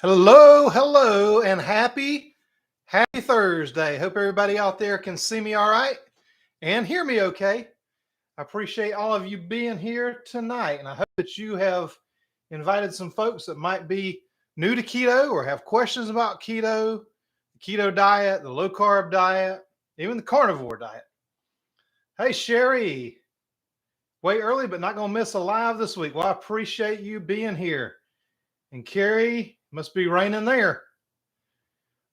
Hello, and happy Thursday. Hope everybody out there can see me all right and hear me okay. I appreciate all of you being here tonight, and I hope that you have invited some folks that might be new to keto or have questions about keto, the keto diet, the low carb diet, even the carnivore diet. Hey, Sherry, way early, but not going to miss a live this week. Well, I appreciate you being here. And Carrie, must be raining there.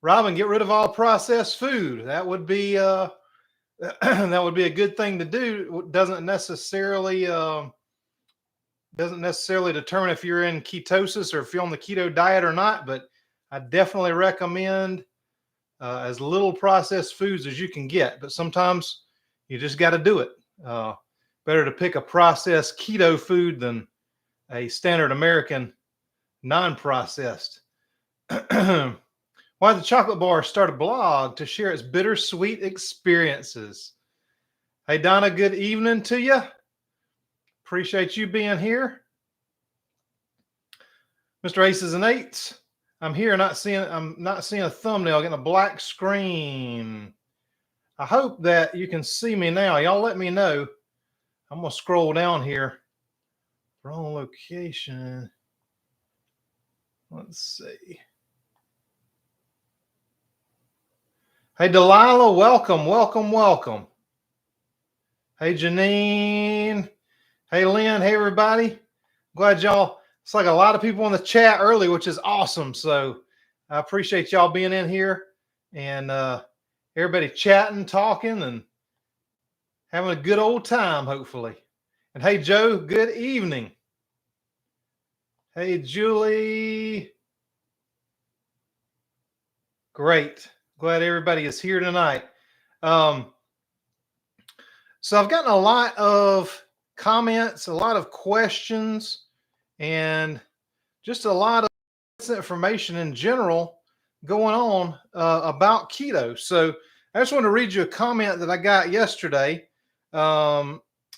Robin, get rid of all processed food. That would be that would be a good thing to do. Doesn't necessarily determine if you're in ketosis or if you're on the keto diet or not. But I definitely recommend as little processed foods as you can get. But sometimes you just got to do it. Better to pick a processed keto food than a standard American non-processed. Why did the chocolate bar start a blog to share its bittersweet experiences? Hey, Donna, good evening to you. Appreciate you being here. Mr. Aces and Eights, I'm here, I'm not seeing a thumbnail, getting a black screen. I hope that you can see me now. Y'all let me know. I'm going to scroll down here. Wrong location. Let's see. Hey, Delilah, welcome. Hey, Janine. Hey, Lynn. Hey, everybody. Glad y'all, it's like a lot of people in the chat early, which is awesome. So I appreciate y'all being in here and everybody chatting, talking, and having a good old time, hopefully. And hey, Joe, good evening. Hey, Julie. Great. Glad everybody is here tonight. So I've gotten a lot of comments, a lot of questions, and just a lot of information in general going on about keto. So I just want to read you a comment that I got yesterday.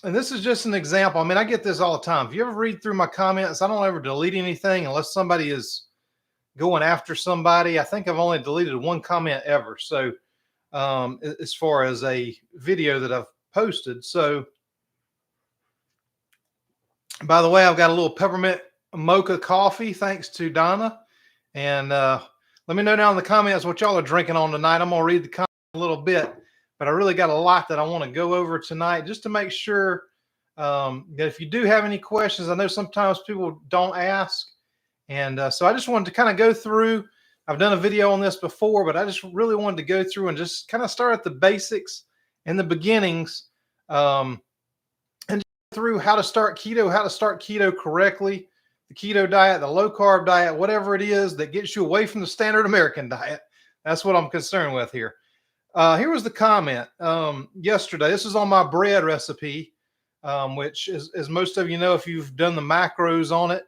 And this is just an example. I mean, I get this all the time. If you ever read through my comments, I don't ever delete anything unless somebody is going after somebody. I think I've only deleted one comment ever. So as far as a video that I've posted. So by the way, I've got a little peppermint mocha coffee thanks to Donna. And let me know down in the comments what y'all are drinking on tonight. I'm going to read the comments a little bit, but I really got a lot that I want to go over tonight just to make sure that if you do have any questions, I know sometimes people don't ask. And so I just wanted to kind of go through. I've done a video on this before, but I just really wanted to go through and just kind of start at the basics and the beginnings and through how to start keto correctly, the keto diet, the low carb diet, whatever it is that gets you away from the standard American diet. That's what I'm concerned with here. Here was the comment yesterday. This is on my bread recipe, which is, as most of you know, if you've done the macros on it,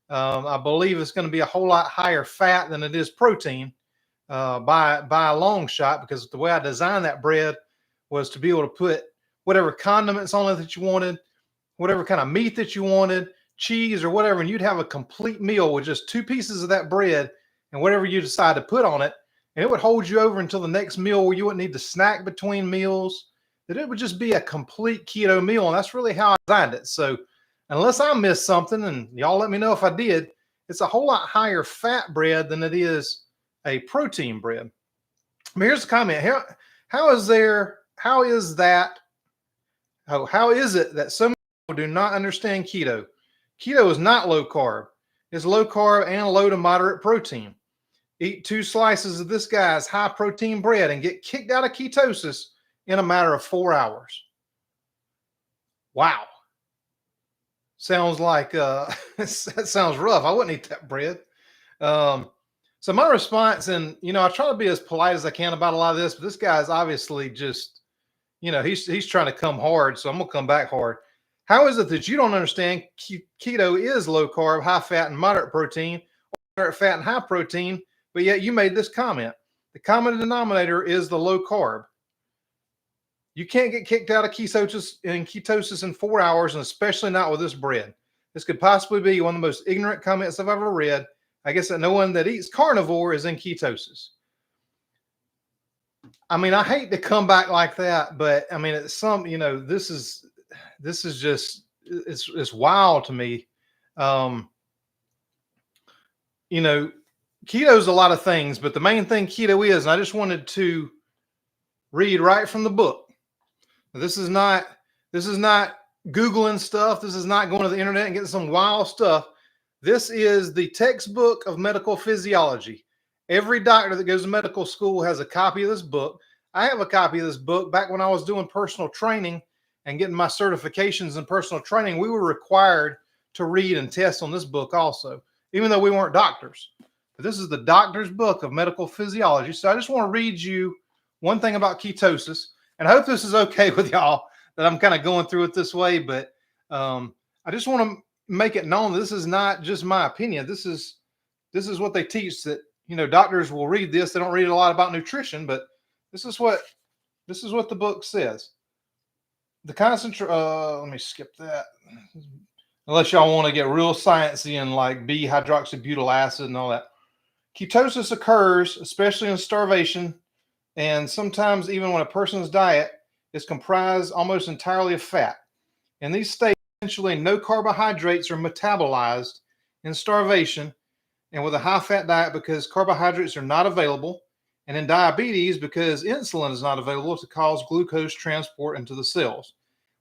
I believe it's going to be a whole lot higher fat than it is protein by a long shot, because the way I designed that bread was to be able to put whatever condiments on it that you wanted, whatever kind of meat that you wanted, cheese or whatever, and you'd have a complete meal with just 2 pieces of that bread and whatever you decide to put on it. And it would hold you over until the next meal where you wouldn't need to snack between meals, that it would just be a complete keto meal. And that's really how I designed it. So unless I missed something, and y'all let me know if I did, it's a whole lot higher fat bread than it is a protein bread. But here's the comment. How is it that so many people do not understand keto? Keto is not low carb. It's low carb and low to moderate protein. Eat 2 slices of this guy's high protein bread and get kicked out of ketosis in a matter of 4 hours. Wow. Sounds like that sounds rough. I wouldn't eat that bread. So my response, and I try to be as polite as I can about a lot of this, but this guy's obviously just, he's trying to come hard, so I'm gonna come back hard. How is it that you don't understand keto is low carb, high fat, and moderate protein, or moderate fat and high protein, but yet you made this comment? The common denominator is the low carb. You can't get kicked out of ketosis in 4 hours, and especially not with this bread. This could possibly be one of the most ignorant comments I've ever read. I guess that no one that eats carnivore is in ketosis. I mean, I hate to come back like that, but I mean, it's some, this is just, it's wild to me. Um, you know, keto is a lot of things, but the main thing keto is, and I just wanted to read right from the book. This is not Googling stuff. This is not going to the internet and getting some wild stuff. This is the textbook of medical physiology. Every doctor that goes to medical school has a copy of this book. I have a copy of this book. Back when I was doing personal training and getting my certifications in personal training, we were required to read and test on this book also, even though we weren't doctors. But this is the doctor's book of medical physiology. So I just want to read you one thing about ketosis, and I hope this is okay with y'all that I'm kind of going through it this way, but I just want to make it known this is not just my opinion. This is what they teach, that doctors will read this. They don't read a lot about nutrition, but this is what the book says. The let me skip that. Unless y'all want to get real sciencey and like B-hydroxybutyl acid and all that. Ketosis occurs especially in starvation, and sometimes even when a person's diet is comprised almost entirely of fat. In these states, essentially no carbohydrates are metabolized in starvation and with a high-fat diet because carbohydrates are not available, and in diabetes because insulin is not available to cause glucose transport into the cells.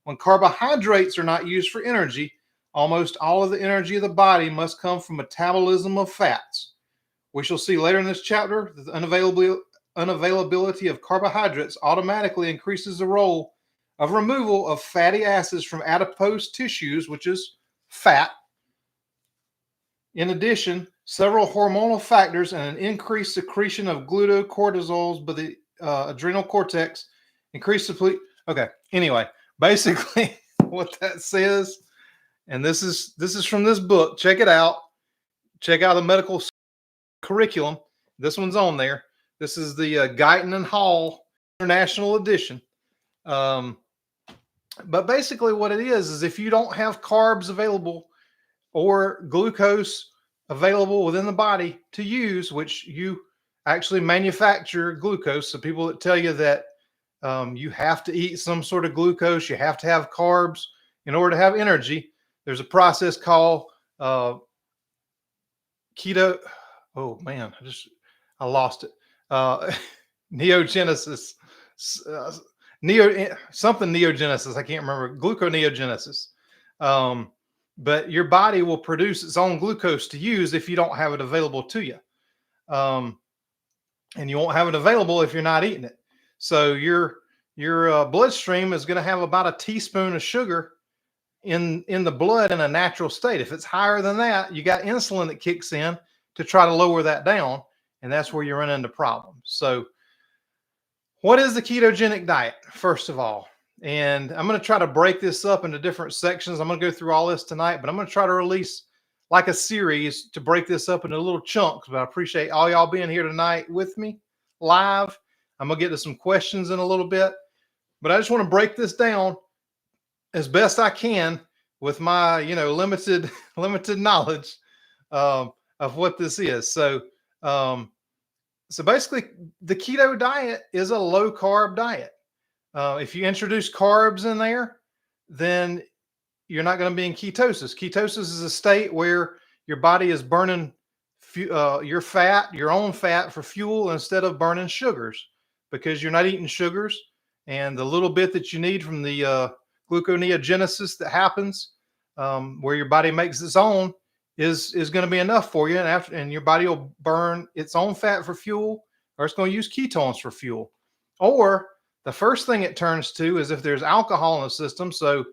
When carbohydrates are not used for energy, almost all of the energy of the body must come from metabolism of fats. We shall see later in this chapter that the unavailability of carbohydrates automatically increases the role of removal of fatty acids from adipose tissues, which is fat. In addition, several hormonal factors and an increased secretion of glucocortisols by the adrenal cortex increase the okay. Anyway, basically what that says, and this is from this book. Check it out. Check out the medical curriculum. This one's on there. This is the Guyton and Hall International Edition. But basically what it is if you don't have carbs available or glucose available within the body to use, which you actually manufacture glucose. So people that tell you that you have to eat some sort of glucose, you have to have carbs in order to have energy. There's a process called keto. Oh man, I lost it. Neogenesis, neogenesis. I can't remember. Gluconeogenesis. But your body will produce its own glucose to use if you don't have it available to you. And you won't have it available if you're not eating it. So your bloodstream is going to have about a teaspoon of sugar in the blood in a natural state. If it's higher than that, you got insulin that kicks in to try to lower that down. And that's where you run into problems. So what is the ketogenic diet, first of all? And I'm going to try to break this up into different sections. I'm going to go through all this tonight, but I'm going to try to release like a series to break this up into little chunks. But I appreciate all y'all being here tonight with me live. I'm going to get to some questions in a little bit, but I just want to break this down as best I can with my, limited knowledge of what this is. So basically the keto diet is a low carb diet. If you introduce carbs in there, then you're not going to be in ketosis. Ketosis is a state where your body is burning your own fat for fuel instead of burning sugars, because you're not eating sugars, and the little bit that you need from the gluconeogenesis that happens where your body makes its own is going to be enough for you, and your body will burn its own fat for fuel, or it's going to use ketones for fuel. Or the first thing it turns to is if there's alcohol in the system. So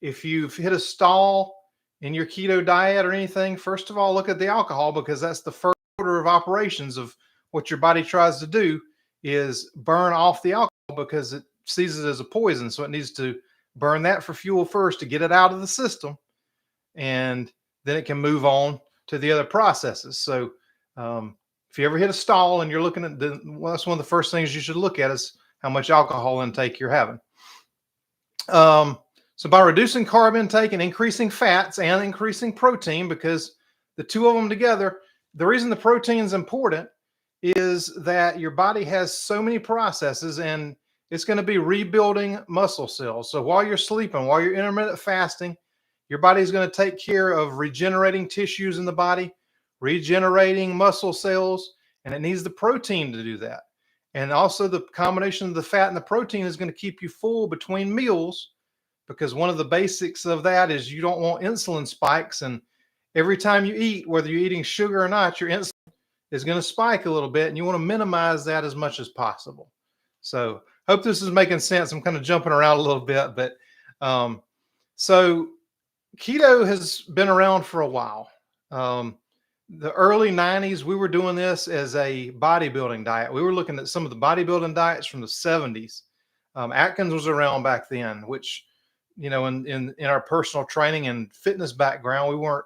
if you've hit a stall in your keto diet or anything, first of all, look at the alcohol, because that's the first order of operations of what your body tries to do, is burn off the alcohol, because it sees it as a poison. So it needs to burn that for fuel first to get it out of the system, and then it can move on to the other processes. So if you ever hit a stall and you're looking at that's one of the first things you should look at, is how much alcohol intake you're having. So by reducing carb intake and increasing fats and increasing protein, because the two of them together the reason the protein is important is that your body has so many processes, and it's going to be rebuilding muscle cells. So while you're sleeping, while you're intermittent fasting, your body's going to take care of regenerating tissues in the body, regenerating muscle cells, and it needs the protein to do that. And also the combination of the fat and the protein is going to keep you full between meals, because one of the basics of that is you don't want insulin spikes. And every time you eat, whether you're eating sugar or not, your insulin is going to spike a little bit, and you want to minimize that as much as possible. So hope this is making sense. I'm kind of jumping around a little bit, but so keto has been around for a while. The early 90s, we were doing this as a bodybuilding diet. We were looking at some of the bodybuilding diets from the 70s. Atkins was around back then, which, you know, in our personal training and fitness background, we weren't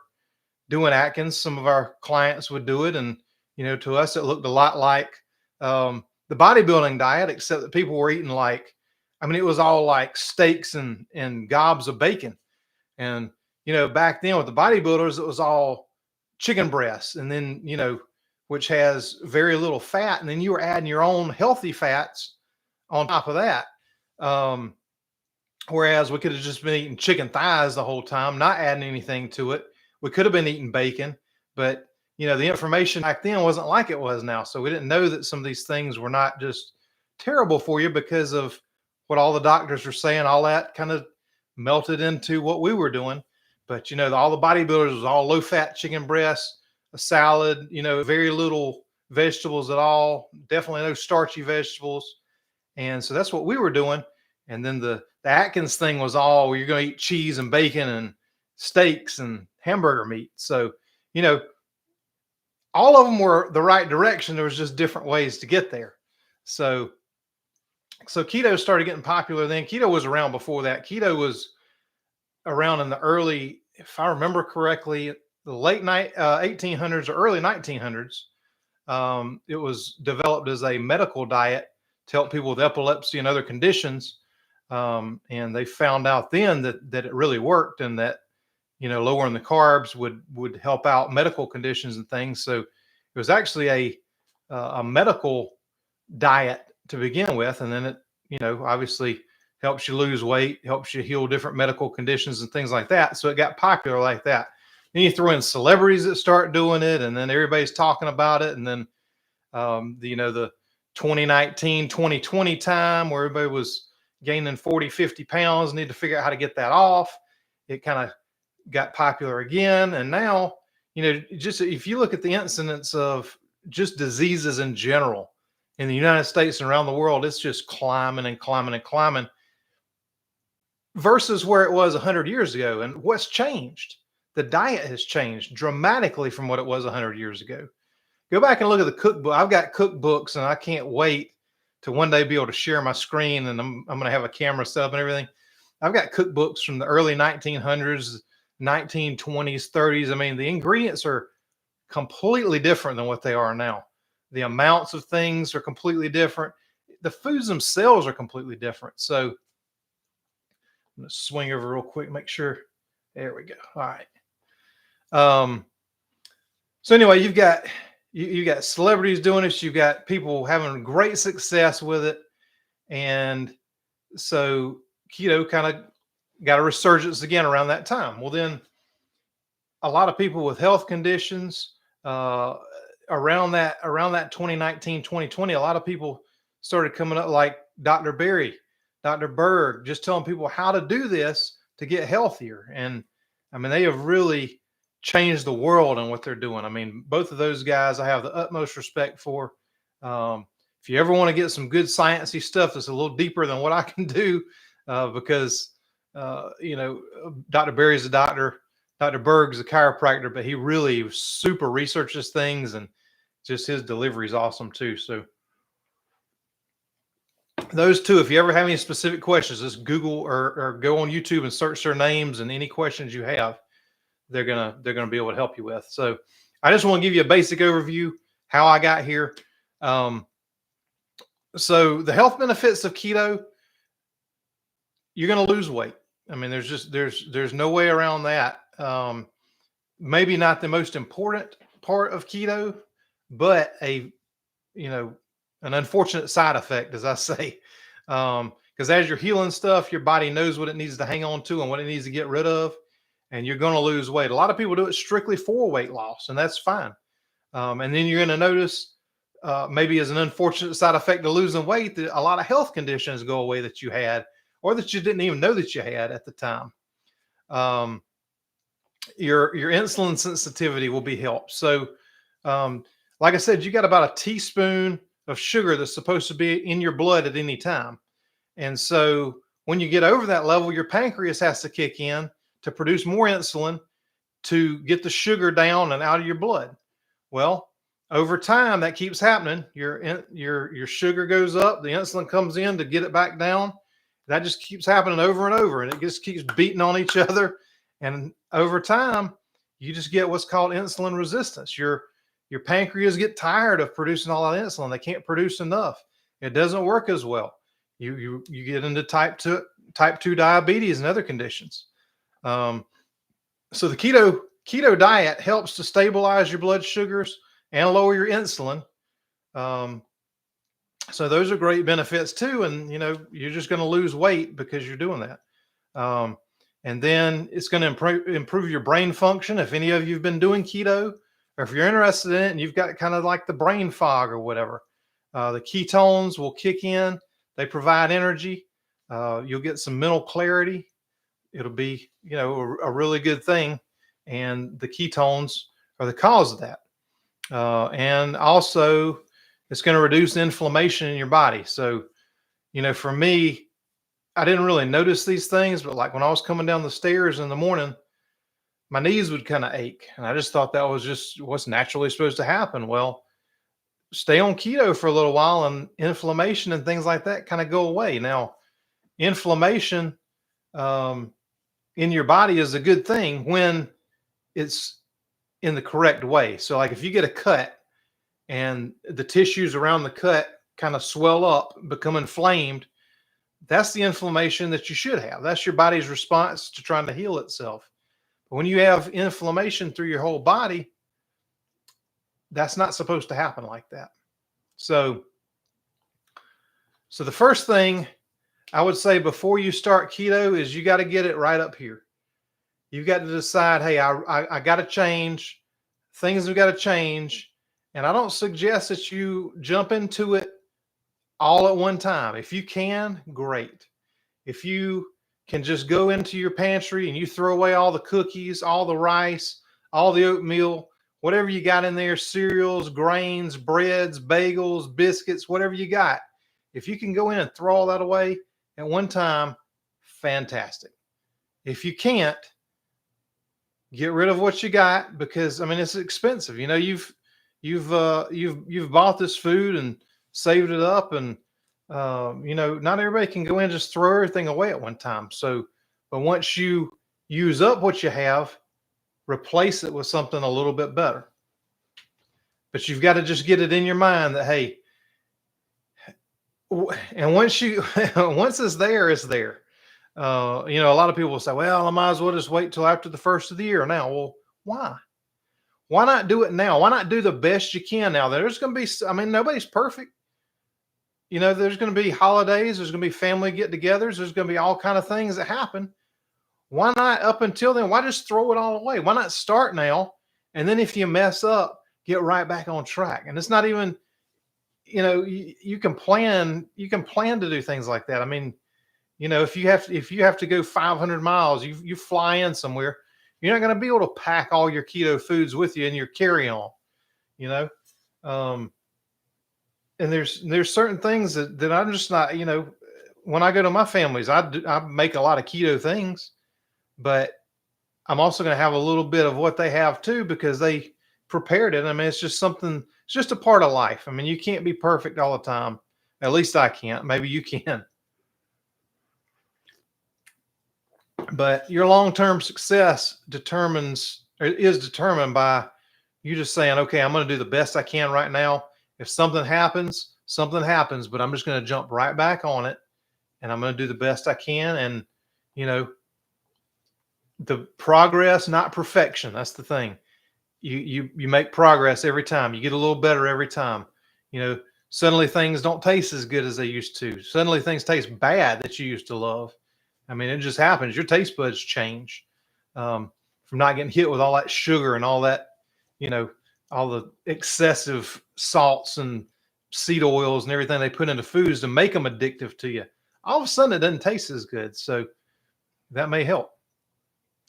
doing Atkins. Some of our clients would do it, and you know, to us, it looked a lot like the bodybuilding diet, except that people were eating like, I mean, it was all like steaks and gobs of bacon. And, you know, back then with the bodybuilders, it was all chicken breasts, and then, you know, which has very little fat. And then you were adding your own healthy fats on top of that. Whereas we could have just been eating chicken thighs the whole time, not adding anything to it. We could have been eating bacon, but you know, the information back then wasn't like it was now. So we didn't know that some of these things were not just terrible for you because of what all the doctors were saying. All that kind of melted into what we were doing. But, you know, all the bodybuilders was all low fat chicken breasts, a salad, you know, very little vegetables at all, definitely no starchy vegetables. And so that's what we were doing. And then the Atkins thing was all, you're going to eat cheese and bacon and steaks and hamburger meat. So, you know, all of them were the right direction. There was just different ways to get there. So keto started getting popular then. Keto was around before that. Keto was around in the early, if I remember correctly, the late 1800s or early 1900s. It was developed as a medical diet to help people with epilepsy and other conditions. And they found out then that it really worked, and that, you know, lowering the carbs would help out medical conditions and things. So it was actually a medical diet to begin with. And then it, you know, obviously helps you lose weight, helps you heal different medical conditions and things like that. So it got popular like that. Then you throw in celebrities that start doing it, and then everybody's talking about it. And then, you know, the 2019, 2020 time where everybody was gaining 40, 50 pounds, need to figure out how to get that off. It kind of got popular again. And now, you know, just if you look at the incidence of just diseases in general in the United States and around the world, it's just climbing and climbing and climbing versus where it was 100 years ago. And what's changed? The diet has changed dramatically from what it was 100 years ago. Go back and look at the cookbook. I've got cookbooks, and I can't wait to one day be able to share my screen, and I'm going to have a camera set up and everything. I've got cookbooks from the early 1900s, 1920s, 30s. I mean, the ingredients are completely different than what they are now. The amounts of things are completely different. The foods themselves are completely different. So I'm going to swing over real quick, make sure. There we go. All right. So anyway, you've got celebrities doing this. You've got people having great success with it. And so keto kind of got a resurgence again around that time. Well, then a lot of people with health conditions, around that 2019, 2020, a lot of people started coming up, like Dr. Berry, Dr. Berg, just telling people how to do this to get healthier. And I mean, they have really changed the world in what they're doing. I mean, both of those guys I have the utmost respect for. If you ever want to get some good sciencey stuff that's a little deeper than what I can do, because you know, Dr. Berry's a doctor, Dr. Berg's a chiropractor, but he really super researches things, and just his delivery is awesome too. So those two, if you ever have any specific questions, just Google or go on YouTube and search their names, and any questions you have, they're gonna be able to help you with. So I just want to give you a basic overview how I got here. So the health benefits of keto, you're going to lose weight. I mean, there's no way around that. Maybe not the most important part of keto, but an unfortunate side effect, as I say. Because as you're healing stuff, your body knows what it needs to hang on to and what it needs to get rid of, and you're going to lose weight. A lot of people do it strictly for weight loss, and that's fine. And then you're going to notice, maybe as an unfortunate side effect of losing weight, that a lot of health conditions go away that you had, or that you didn't even know that you had at the time. Your insulin sensitivity will be helped. So, like I said, you got about a teaspoon of sugar that's supposed to be in your blood at any time. And so when you get over that level, your pancreas has to kick in to produce more insulin to get the sugar down and out of your blood. Well, over time, that keeps happening. Your sugar goes up, the insulin comes in to get it back down. That just keeps happening over and over, and it just keeps beating on each other. And over time, you just get what's called insulin resistance. Your pancreas get tired of producing all that insulin. They can't produce enough. It doesn't work as well. You get into type 2 diabetes and other conditions. So the keto diet helps to stabilize your blood sugars and lower your insulin. So those are great benefits too. And you're just going to lose weight because you're doing that. And then it's going to improve your brain function. If any of you have been doing keto, or if you're interested in it and you've got kind of like the brain fog or whatever, the ketones will kick in. They provide energy. You'll get some mental clarity. It'll be, a really good thing. And the ketones are the cause of that. And also, it's going to reduce inflammation in your body. So, for me, I didn't really notice these things, but like when I was coming down the stairs in the morning, my knees would kind of ache. And I just thought that was just what's naturally supposed to happen. Well, stay on keto for a little while and inflammation and things like that kind of go away. Now, inflammation in your body is a good thing when it's in the correct way. So like if you get a cut and the tissues around the cut kind of swell up, become inflamed, that's the inflammation that you should have. That's your body's response to trying to heal itself. But when you have inflammation through your whole body, that's not supposed to happen like that. So the first thing I would say before you start keto is you got to get it right up here. You've got to decide, hey, I got to change. Things have got to change. And I don't suggest that you jump into it all at one time. If you can, great. If you can just go into your pantry and you throw away all the cookies, all the rice, all the oatmeal, whatever you got in there, cereals, grains, breads, bagels, biscuits, whatever you got. If you can go in and throw all that away at one time, fantastic. If you can't, get rid of what you got, because it's expensive. You've bought this food and saved it up, and not everybody can go in and just throw everything away at one time. So, but once you use up what you have, replace it with something a little bit better. But you've got to just get it in your mind that, hey, and once it's there, it's there. A lot of people will say, well, I might as well just wait till after the first of the year now. Well, why? Why not do it now? Why not do the best you can now? There's going to be, nobody's perfect. There's going to be holidays. There's going to be family get-togethers. There's going to be all kind of things that happen. Why not up until then? Why just throw it all away? Why not start now? And then if you mess up, get right back on track. And it's not even, you can plan to do things like that. If you have to go 500 miles, you fly in somewhere, you're not going to be able to pack all your keto foods with you in your carry-on, and there's certain things that I'm just not, when I go to my families, I make a lot of keto things, but I'm also going to have a little bit of what they have too, because they prepared it. It's just something, it's just a part of life. You can't be perfect all the time. At least I can't. Maybe you can. But your long-term success is determined by you just saying, okay, I'm going to do the best I can right now. If something happens, but I'm just going to jump right back on it, and I'm going to do the best I can. And, the progress, not perfection. That's the thing. you make progress every time. You get a little better every time. You know, suddenly things don't taste as good as they used to. Suddenly things taste bad that you used to love. I mean, it just happens. Your taste buds change from not getting hit with all that sugar and all that, you know, all the excessive salts and seed oils and everything they put into foods to make them addictive to you. All of a sudden, it doesn't taste as good. So that may help.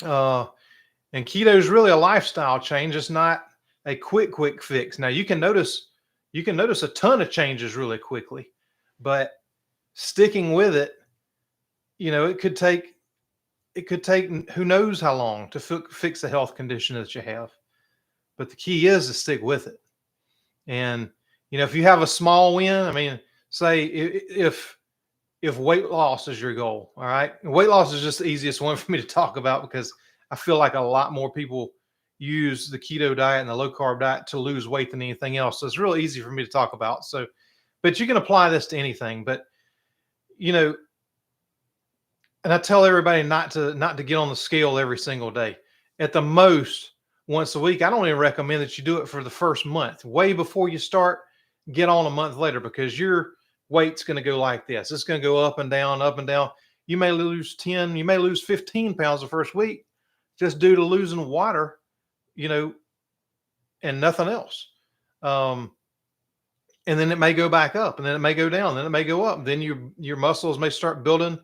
And keto is really a lifestyle change. It's not a quick fix. Now you can notice a ton of changes really quickly, but sticking with it, you know, it could take who knows how long to fix the health condition that you have. But the key is to stick with it. And you know, if you have a small win, I mean, say if weight loss is your goal, all right, weight loss is just the easiest one for me to talk about because I feel like a lot more people use the keto diet and the low carb diet to lose weight than anything else. So it's real easy for me to talk about. So, but you can apply this to anything. But you know, and I tell everybody not to get on the scale every single day. At the most, once a week. I don't even recommend that you do it for the first month. Way before you start, get on a month later because your weight's going to go like this. It's going to go up and down, up and down. You may lose 10, you may lose 15 pounds the first week just due to losing water, you know, and nothing else. And then it may go back up, and then it may go down, then it may go up. Then your muscles may start building,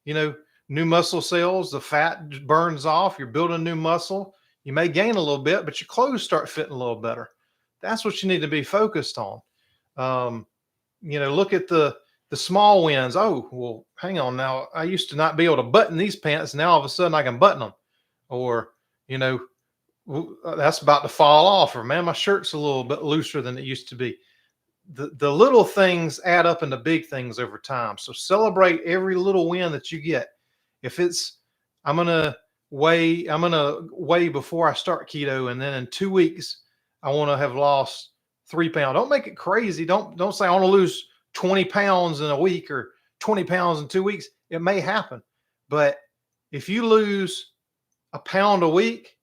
you know, new muscle cells. The fat burns off. You're building new muscle. You may gain a little bit, but your clothes start fitting a little better. That's what you need to be focused on. You know, look at the small wins. Oh, well, hang on now. I used to not be able to button these pants. Now all of a sudden I can button them. Or, you know, that's about to fall off. Or man, my shirt's a little bit looser than it used to be. The little things add up into big things over time. So celebrate every little win that you get. If it's, I'm going to weigh before I start keto, and then in 2 weeks, I want to have lost 3 pounds. Don't make it crazy. Don't say I want to lose 20 pounds in a week or 20 pounds in 2 weeks. It may happen. But if you lose a pound a week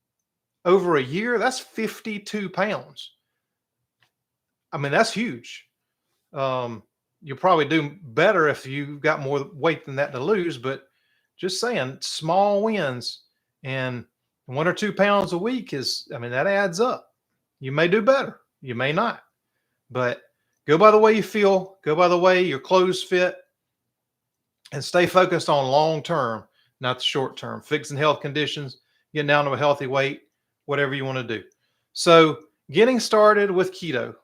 over a year, that's 52 pounds. I mean, that's huge. You'll probably do better if you've got more weight than that to lose, but just saying, small wins and 1 or 2 pounds a week is, I mean, that adds up. You may do better. You may not, but go by the way you feel, go by the way your clothes fit, and stay focused on long-term, not the short-term, fixing health conditions, getting down to a healthy weight, whatever you want to do. So getting started with keto.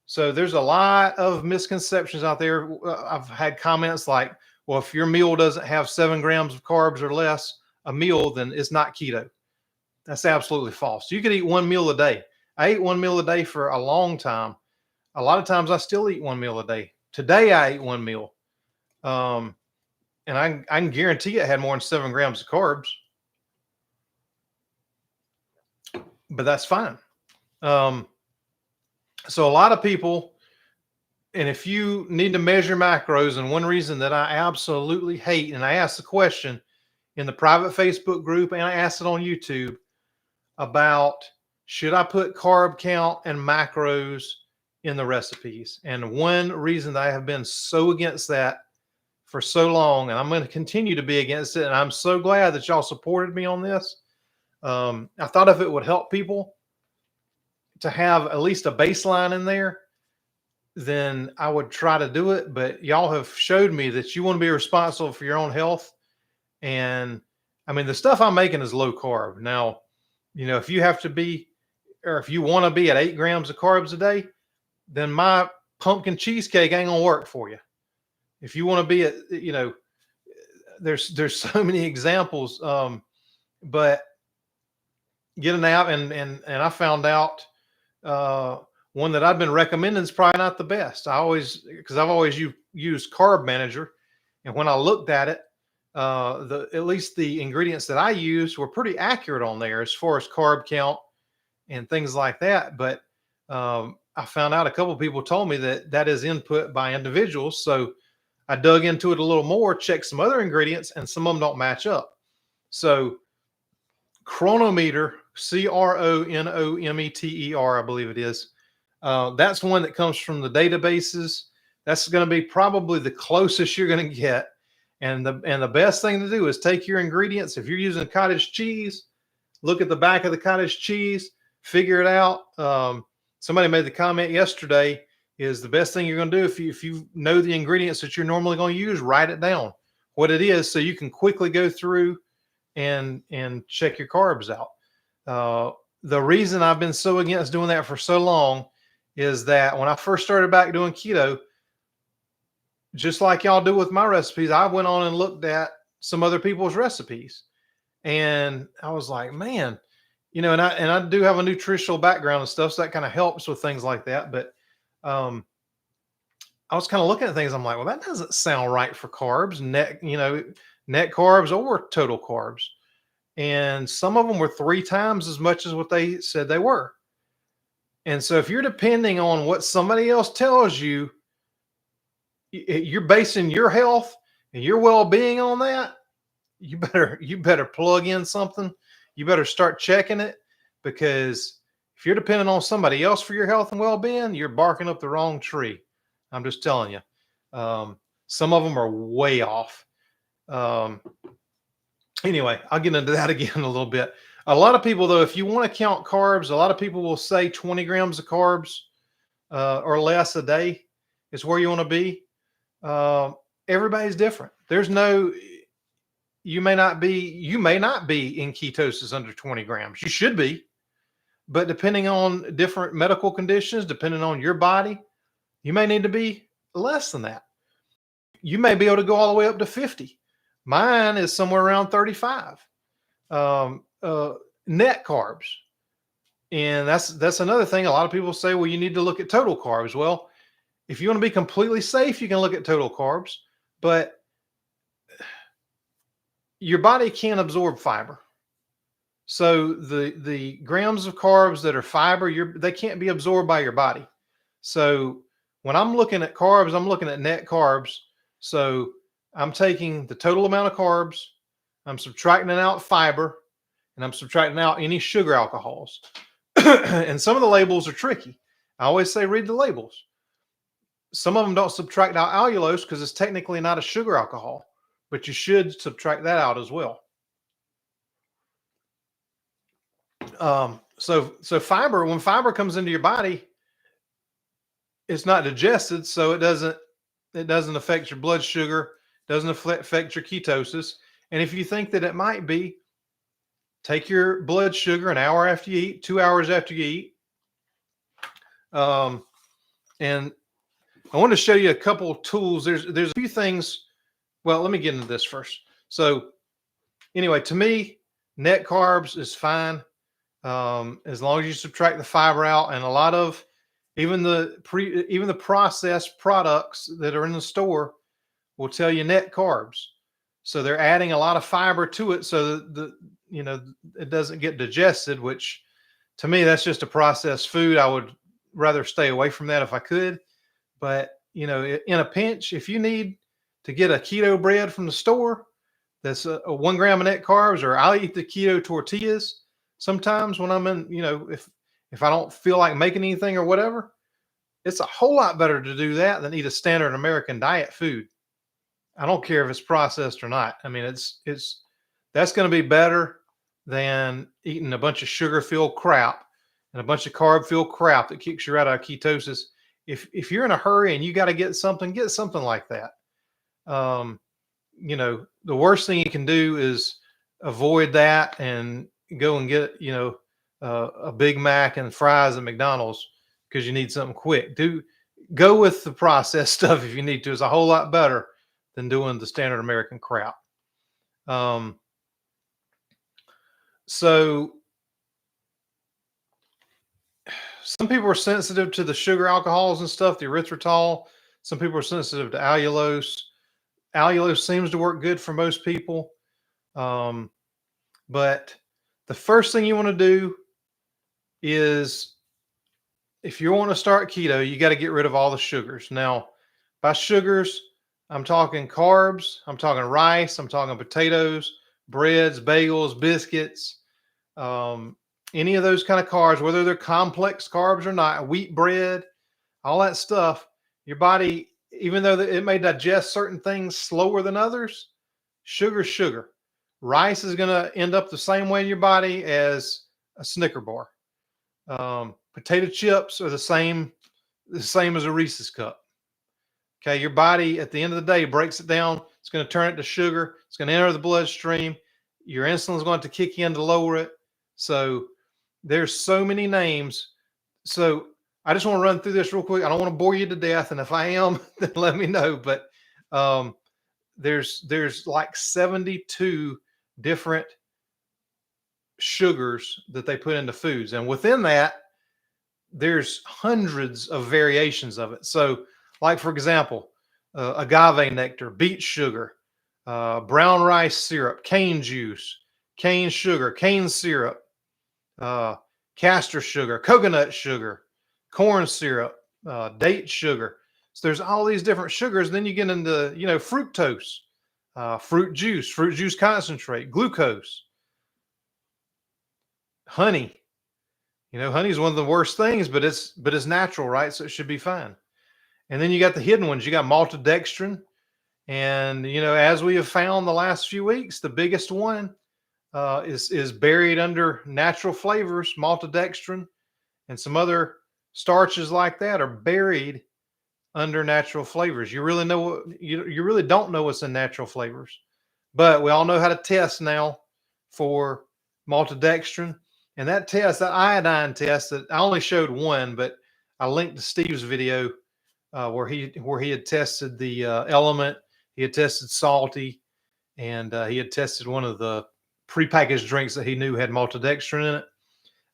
So there's a lot of misconceptions out there. I've had comments like, well, if your meal doesn't have 7 grams of carbs or less a meal, then it's not keto. That's absolutely false. You could eat 1 meal a day. I ate 1 meal a day for a long time. A lot of times I still eat 1 meal a day. Today I ate 1 meal. And I can guarantee it had more than 7 grams of carbs. But that's fine. So a lot of people, and if you need to measure macros, and one reason that I absolutely hate, and I asked the question in the private Facebook group and I asked it on YouTube about, should I put carb count and macros in the recipes? And one reason that I have been so against that for so long, and I'm going to continue to be against it, and I'm so glad that y'all supported me on this. I thought if it would help people to have at least a baseline in there, then I would try to do it. But y'all have showed me that you want to be responsible for your own health. And I mean, the stuff I'm making is low carb. Now, you know, if you have to be, or if you want to be at 8 grams of carbs a day, then my pumpkin cheesecake ain't gonna work for you. If you want to be at, you know, there's so many examples. But getting out and I found out one that I've been recommending is probably not the best. Because I've always used Carb Manager, and when I looked at it, at least the ingredients that I used were pretty accurate on there as far as carb count and things like that. But I found out a couple of people told me that is input by individuals. So I dug into it a little more, checked some other ingredients, and some of them don't match up. So Chronometer Cronometer, I believe it is. That's one that comes from the databases. That's going to be probably the closest you're going to get. And the best thing to do is take your ingredients. If you're using cottage cheese, look at the back of the cottage cheese, figure it out. Somebody made the comment yesterday, is the best thing you're going to do if you know the ingredients that you're normally going to use, write it down what it is so you can quickly go through and check your carbs out. The reason I've been so against doing that for so long is that when I first started back doing keto, just like y'all do with my recipes, I went on and looked at some other people's recipes, and I was like, man, and I do have a nutritional background and stuff, so that kind of helps with things like that. But I was kind of looking at things. I'm like, well, that doesn't sound right for carbs, net carbs or total carbs. And some of them were 3 times as much as what they said they were. And so if you're depending on what somebody else tells you, you're basing your health and your well-being on that, you better plug in something. You better start checking it, because if you're depending on somebody else for your health and well-being, you're barking up the wrong tree. I'm just telling you. Some of them are way off. Anyway, I'll get into that again in a little bit. A lot of people, though, if you want to count carbs, a lot of people will say 20 grams of carbs or less a day is where you want to be. Everybody's different. You may not be in ketosis under 20 grams. You should be, but depending on different medical conditions, depending on your body, you may need to be less than that. You may be able to go all the way up to 50. Mine is somewhere around 35 net carbs. And that's another thing. A lot of people say, well, you need to look at total carbs. Well, if you want to be completely safe, you can look at total carbs, but your body can't absorb fiber. So the grams of carbs that are fiber, they can't be absorbed by your body. So when I'm looking at carbs, I'm looking at net carbs. So I'm taking the total amount of carbs, I'm subtracting out fiber, and I'm subtracting out any sugar alcohols. And some of the labels are tricky. I always say read the labels. Some of them don't subtract out allulose because it's technically not a sugar alcohol, but you should subtract that out as well. So fiber, when fiber comes into your body, it's not digested, so it doesn't affect your blood sugar, doesn't affect your ketosis. And if you think that it might be, take your blood sugar an hour after you eat, 2 hours after you eat. And I want to show you a couple of tools. There's a few things. Well, let me get into this first. So anyway, to me, net carbs is fine. As long as you subtract the fiber out, and a lot of even the processed products that are in the store will tell you net carbs. So they're adding a lot of fiber to it so that it doesn't get digested, which to me, that's just a processed food. I would rather stay away from that if I could. But, in a pinch, if you need to get a keto bread from the store, that's a 1 gram of net carbs, or I'll eat the keto tortillas sometimes when I'm in, if I don't feel like making anything or whatever, it's a whole lot better to do that than eat a standard American diet food. I don't care if it's processed or not. I mean, that's going to be better than eating a bunch of sugar-filled crap and a bunch of carb-filled crap that kicks you out of ketosis. If you're in a hurry and you got to get something like that. The worst thing you can do is avoid that and go and get, a Big Mac and fries at McDonald's because you need something quick. Go with the processed stuff if you need to. It's a whole lot better than doing the standard American crap. So some people are sensitive to the sugar alcohols and stuff, the erythritol. Some people are sensitive to allulose. Allulose seems to work good for most people. But the first thing you want to do is, if you want to start keto, you got to get rid of all the sugars. Now, by sugars, I'm talking carbs, I'm talking rice, I'm talking potatoes, breads, bagels, biscuits, any of those kind of carbs, whether they're complex carbs or not, wheat bread, all that stuff, your body, even though it may digest certain things slower than others, sugar's sugar. Rice is going to end up the same way in your body as a Snicker bar. Potato chips are the same as a Reese's cup. Okay, your body at the end of the day breaks it down. It's going to turn it to sugar. It's going to enter the bloodstream. Your insulin is going to kick in to lower it. So there's so many names. So I just want to run through this real quick. I don't want to bore you to death, and if I am, then let me know. But there's like 72 different sugars that they put into foods, and within that, there's hundreds of variations of it. So, like for example, agave nectar, beet sugar, brown rice syrup, cane juice, cane sugar, cane syrup, castor sugar, coconut sugar, corn syrup, date sugar. So there's all these different sugars. Then you get into, fructose, fruit juice concentrate, glucose, honey. Honey is one of the worst things, but it's natural, right? So it should be fine. And then you got the hidden ones. You got maltodextrin. And, as we have found the last few weeks, the biggest one is buried under natural flavors. Maltodextrin and some other starches like that are buried under natural flavors. You really don't know what's in natural flavors, but we all know how to test now for maltodextrin. And that iodine test, that I only showed one, but I linked to Steve's video where he had tested the element. He had tested salty, and he had tested one of the prepackaged drinks that he knew had maltodextrin in it.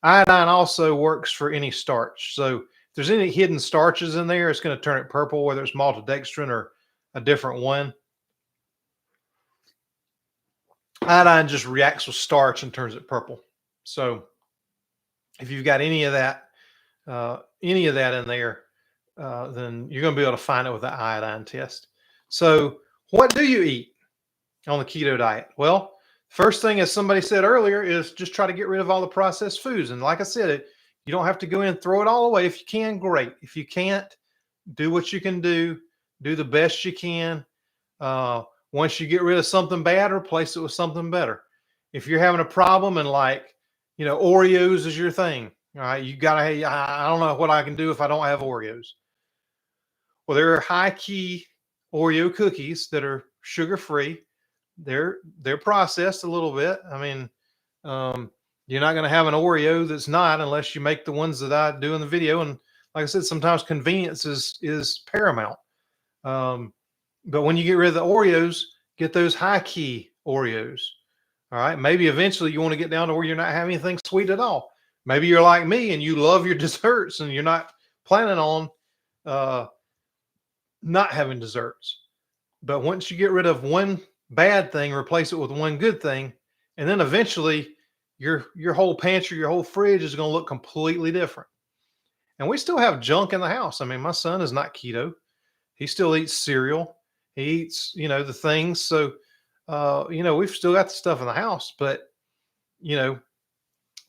Iodine also works for any starch. So if there's any hidden starches in there, it's going to turn it purple, whether it's maltodextrin or a different one. Iodine just reacts with starch and turns it purple. So if you've got any of that in there, then you're going to be able to find it with the iodine test. So what do you eat on the keto diet? Well, first thing, as somebody said earlier, is just try to get rid of all the processed foods. And like I said, you don't have to go in and throw it all away. If you can, great. If you can't, do what you can do. Do the best you can. Once you get rid of something bad, replace it with something better. If you're having a problem and Oreos is your thing, all right, you got to, I don't know what I can do if I don't have Oreos. Well, there are high-key Oreo cookies that are sugar-free. They're processed a little bit. I mean, you're not going to have an Oreo that's not, unless you make the ones that I do in the video. And like I said, sometimes convenience is paramount. But when you get rid of the Oreos, get those high-key Oreos. All right. Maybe eventually you want to get down to where you're not having anything sweet at all. Maybe you're like me and you love your desserts and you're not planning on not having desserts. But once you get rid of one bad thing, replace it with one good thing, and then eventually your whole pantry, your whole fridge is going to look completely different. And we still have junk in the house. I mean, my son is not keto. He still eats cereal. He eats, the things. So, we've still got the stuff in the house, but,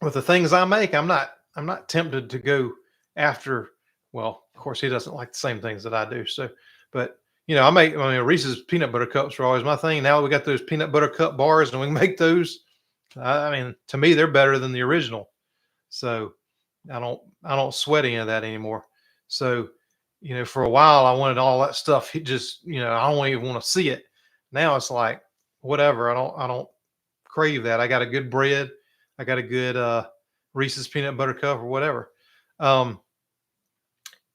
with the things I make, I'm not tempted to go after. Well, of course, he doesn't like the same things that I do. So, but Reese's peanut butter cups are always my thing. Now we got those peanut butter cup bars, and we make those. To me, they're better than the original. So I don't sweat any of that anymore. So, for a while I wanted all that stuff. It just, I don't even want to see it. Now it's like, whatever. I don't crave that. I got a good bread. I got a good Reese's peanut butter cup or whatever.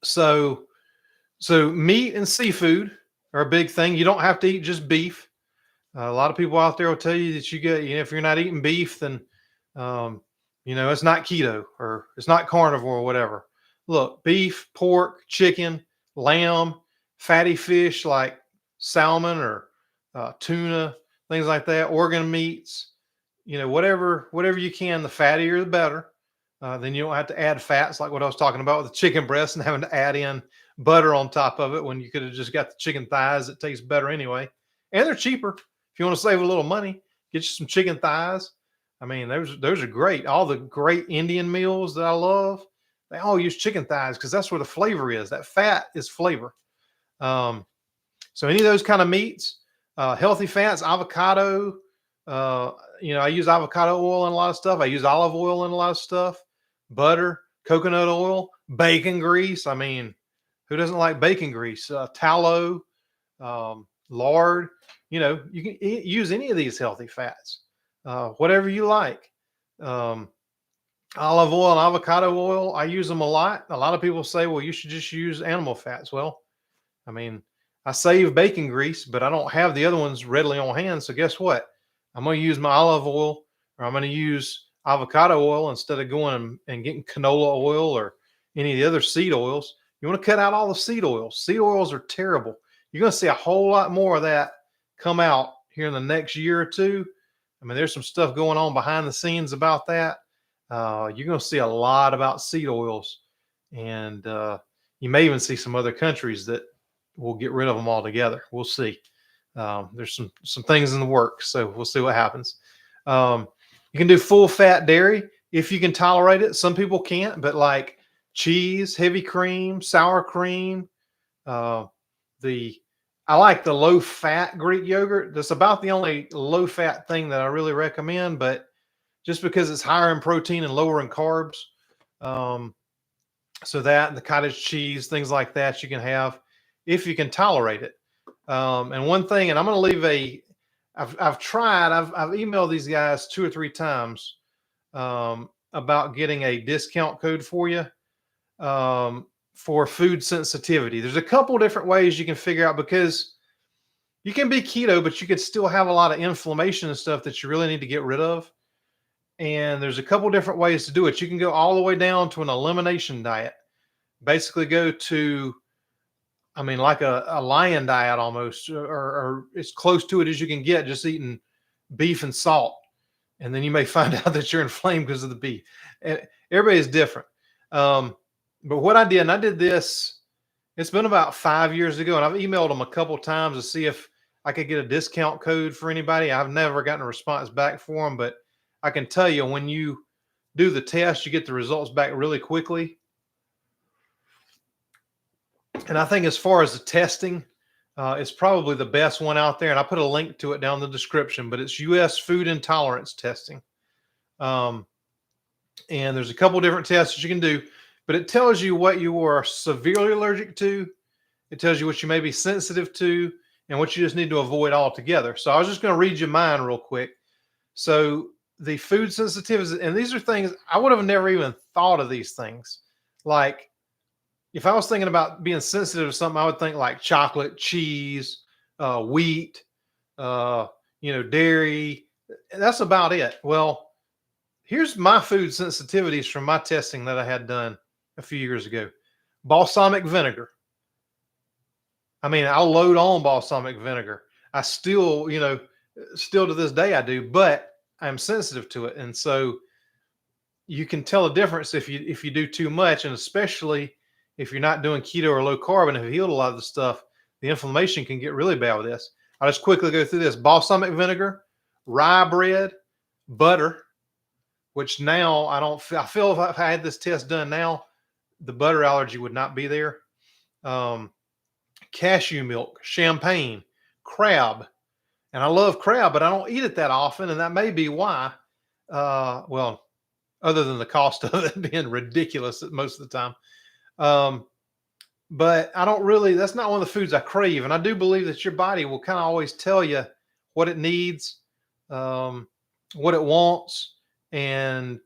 So meat and seafood are a big thing. You don't have to eat just beef. A lot of people out there will tell you that if you're not eating beef, then, it's not keto or it's not carnivore or whatever. Look, beef, pork, chicken, lamb, fatty fish like salmon or tuna, things like that, organ meats, whatever you can, the fattier the better. Then you don't have to add fats like what I was talking about with the chicken breast and having to add in butter on top of it when you could have just got the chicken thighs that taste better anyway. And they're cheaper. If you want to save a little money, get you some chicken thighs. I mean, those are great. All the great Indian meals that I love, they all use chicken thighs because that's where the flavor is. That fat is flavor. Um, so any of those kind of meats, healthy fats, avocado. Uh, I use avocado oil in a lot of stuff. I use olive oil in a lot of stuff. Butter, coconut oil, bacon grease. I mean, who doesn't like bacon grease? Tallow, lard. You can use any of these healthy fats, whatever you like. Um, Olive oil and avocado oil, I use them a lot. A lot of people say, well, you should just use animal fats. Well, I mean, I save bacon grease, but I don't have the other ones readily on hand. So guess what? I'm going to use my olive oil, or I'm going to use avocado oil instead of going and getting canola oil or any of the other seed oils. You want to cut out all the seed oils. Seed oils are terrible. You're going to see a whole lot more of that come out here in the next year or two. I mean, there's some stuff going on behind the scenes about that. You're going to see a lot about seed oils, and you may even see some other countries that will get rid of them altogether. We'll see. There's some things in the works, so we'll see what happens. You can do full fat dairy if you can tolerate it. Some people can't, but like cheese, heavy cream, sour cream. I like the low fat Greek yogurt. That's about the only low fat thing that I really recommend, but just because it's higher in protein and lower in carbs. So that the cottage cheese, things like that, you can have if you can tolerate it. And one thing, and I'm going to leave I've tried, I've emailed these guys 2 or 3 times about getting a discount code for you for food sensitivity. There's a couple different ways you can figure out, because you can be keto, but you could still have a lot of inflammation and stuff that you really need to get rid of. And there's a couple different ways to do it. You can go all the way down to an elimination diet. Basically go to, I mean, like a lion diet almost, or as close to it as you can get, just eating beef and salt. And then you may find out that you're inflamed because of the beef. Everybody's different. But what I did, and I did this, it's been about 5 years ago, and I've emailed them a couple times to see if I could get a discount code for anybody. I've never gotten a response back for them, but I can tell you, when you do the test, you get the results back really quickly. And I think as far as the testing, it's probably the best one out there. And I put a link to it down in the description, but it's U.S. food intolerance testing. And there's a couple different tests that you can do, but it tells you what you are severely allergic to. It tells you what you may be sensitive to and what you just need to avoid altogether. So I was just going to read you mine real quick. So the food sensitivities, and these are things I would have never even thought of these things. Like, if I was thinking about being sensitive to something, I would think like chocolate, cheese, wheat, dairy. That's about it. Well, here's my food sensitivities from my testing that I had done a few years ago. Balsamic vinegar. I mean, I'll load on balsamic vinegar. I still to this day I do, but I'm sensitive to it. And so you can tell a difference if you do too much, and especially if you're not doing keto or low carb and have healed a lot of the stuff, the inflammation can get really bad with this. I'll just quickly go through this. Balsamic vinegar, rye bread, butter, which now I feel if I had this test done now, the butter allergy would not be there. Cashew milk, champagne, crab. And I love crab, but I don't eat it that often. And that may be why, well, other than the cost of it being ridiculous most of the time. But I don't really, that's not one of the foods I crave. And I do believe that your body will kind of always tell you what it needs, what it wants. And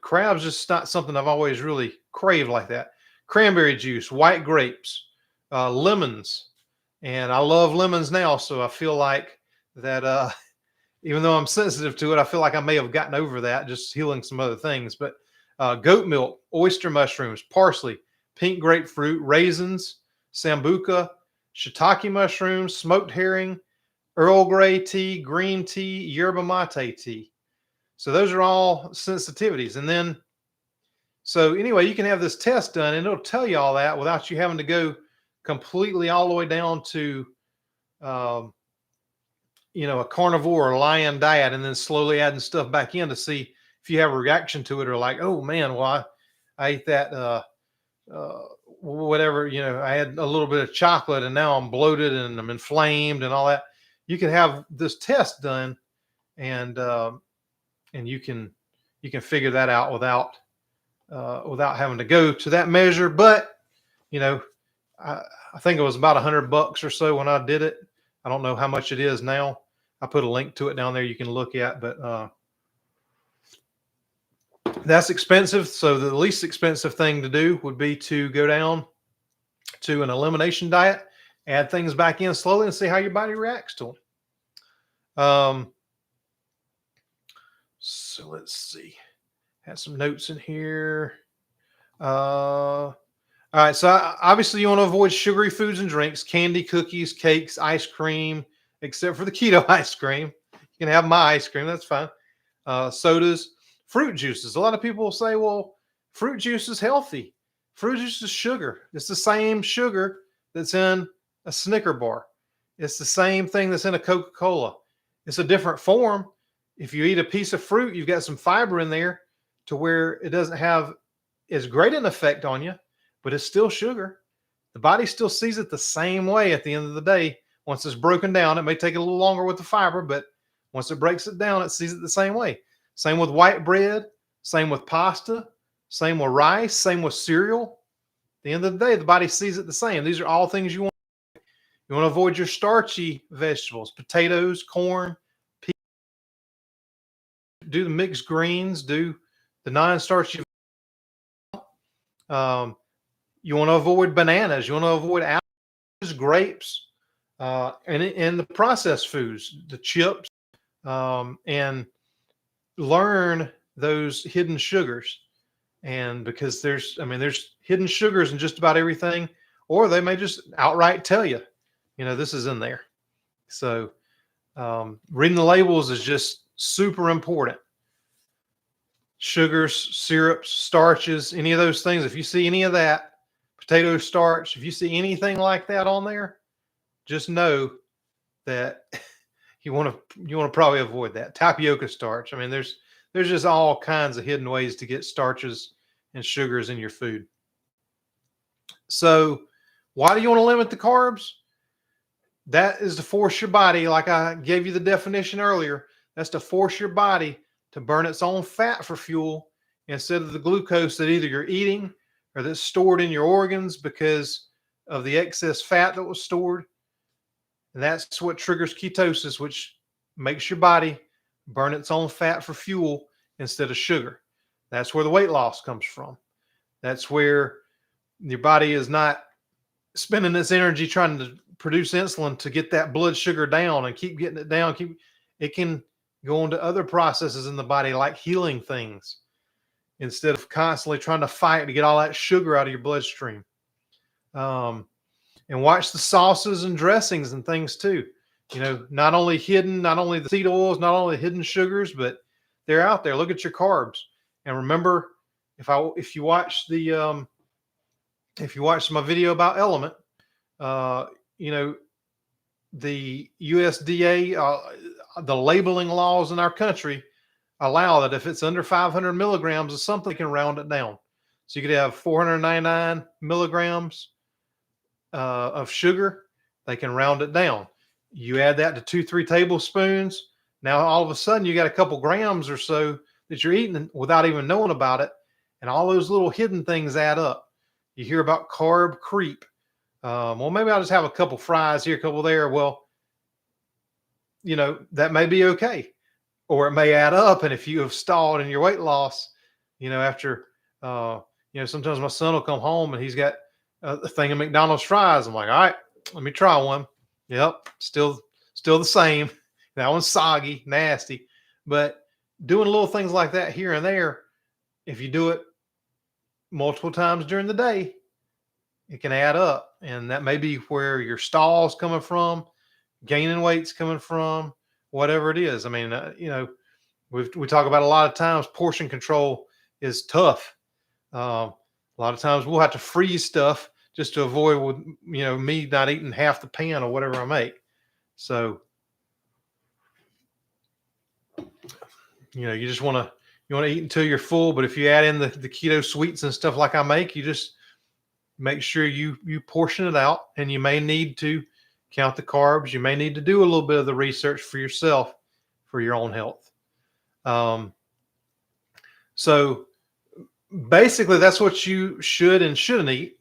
crab's just not something I've always really craved like that. Cranberry juice, white grapes, lemons. And I love lemons now. So I feel like that, even though I'm sensitive to it, I feel like I may have gotten over that, just healing some other things. But goat milk, oyster mushrooms, parsley, pink grapefruit, raisins, sambuca, shiitake mushrooms, smoked herring, Earl Grey tea, green tea, yerba mate tea. So those are all sensitivities. And then, so anyway, you can have this test done and it'll tell you all that without you having to go completely all the way down to, a carnivore or lion diet and then slowly adding stuff back in to see if you have a reaction to it, or like, oh man, well, I ate that, whatever, I had a little bit of chocolate and now I'm bloated and I'm inflamed and all that. You can have this test done, and you can figure that out without having to go to that measure. But I think it was about $100 or so when I did it. I don't know how much it is now. I put a link to it down there you can look at, but that's expensive. So the least expensive thing to do would be to go down to an elimination diet, add things back in slowly, and see how your body reacts to them. So let's see. Had some notes in here. All right. So obviously you want to avoid sugary foods and drinks, candy, cookies, cakes, ice cream, except for the keto ice cream. You can have my ice cream. That's fine. Sodas, fruit juices. A lot of people say, well, fruit juice is healthy. Fruit juice is sugar. It's the same sugar that's in a Snicker bar. It's the same thing that's in a Coca-Cola. It's a different form. If you eat a piece of fruit, you've got some fiber in there to where it doesn't have as great an effect on you, but it's still sugar. The body still sees it the same way at the end of the day. Once it's broken down, it may take a little longer with the fiber, but once it breaks it down, it sees it the same way. Same with white bread, same with pasta, same with rice, same with cereal. At the end of the day, the body sees it the same. These are all things you want. You want to avoid your starchy vegetables, potatoes, corn, peas. Do the mixed greens, do the non-starchy. You want to avoid bananas. You want to avoid apples, grapes, and the processed foods, the chips, and learn those hidden sugars. And because there's hidden sugars in just about everything, or they may just outright tell you, this is in there. So reading the labels is just super important. Sugars, syrups, starches, any of those things. If you see any of that, potato starch, if you see anything like that on there, just know that you want to probably avoid that. Tapioca starch. There's just all kinds of hidden ways to get starches and sugars in your food. So why do you want to limit the carbs? That is to force your body, like I gave you the definition earlier, that's to force your body to burn its own fat for fuel instead of the glucose that either you're eating or that's stored in your organs because of the excess fat that was stored. And that's what triggers ketosis, which makes your body burn its own fat for fuel instead of sugar. That's where the weight loss comes from. That's where your body is not spending its energy trying to produce insulin to get that blood sugar down and keep getting it down. It can go into other processes in the body like healing things instead of constantly trying to fight to get all that sugar out of your bloodstream. And watch the sauces and dressings and things too. Not only the seed oils, not only the hidden sugars, but they're out there. Look at your carbs. And remember, if you watch my video about Element, the USDA, the labeling laws in our country allow that if it's under 500 milligrams of something, you can round it down. So you could have 499 milligrams of sugar. They can round it down. You add that to 2-3 tablespoons. Now, all of a sudden, you got a couple grams or so that you're eating without even knowing about it. And all those little hidden things add up. You hear about carb creep. Well, maybe I'll just have a couple fries here, a couple there. Well, that may be okay. Or it may add up. And if you have stalled in your weight loss, after, sometimes my son will come home and he's got a thing of McDonald's fries. I'm like, all right, let me try one. Yep. Still the same. That one's soggy, nasty. But doing little things like that here and there, if you do it multiple times during the day, it can add up. And that may be where your stall's coming from, gaining weight's coming from, whatever it is. We talk about a lot of times portion control is tough. A lot of times we'll have to freeze stuff just to avoid me not eating half the pan or whatever I make. So You just want to eat until you're full. But if you add in the keto sweets and stuff like I make, you just make sure you portion it out, and you may need to count the carbs. You may need to do a little bit of the research for yourself for your own health. So basically, that's what you should and shouldn't eat.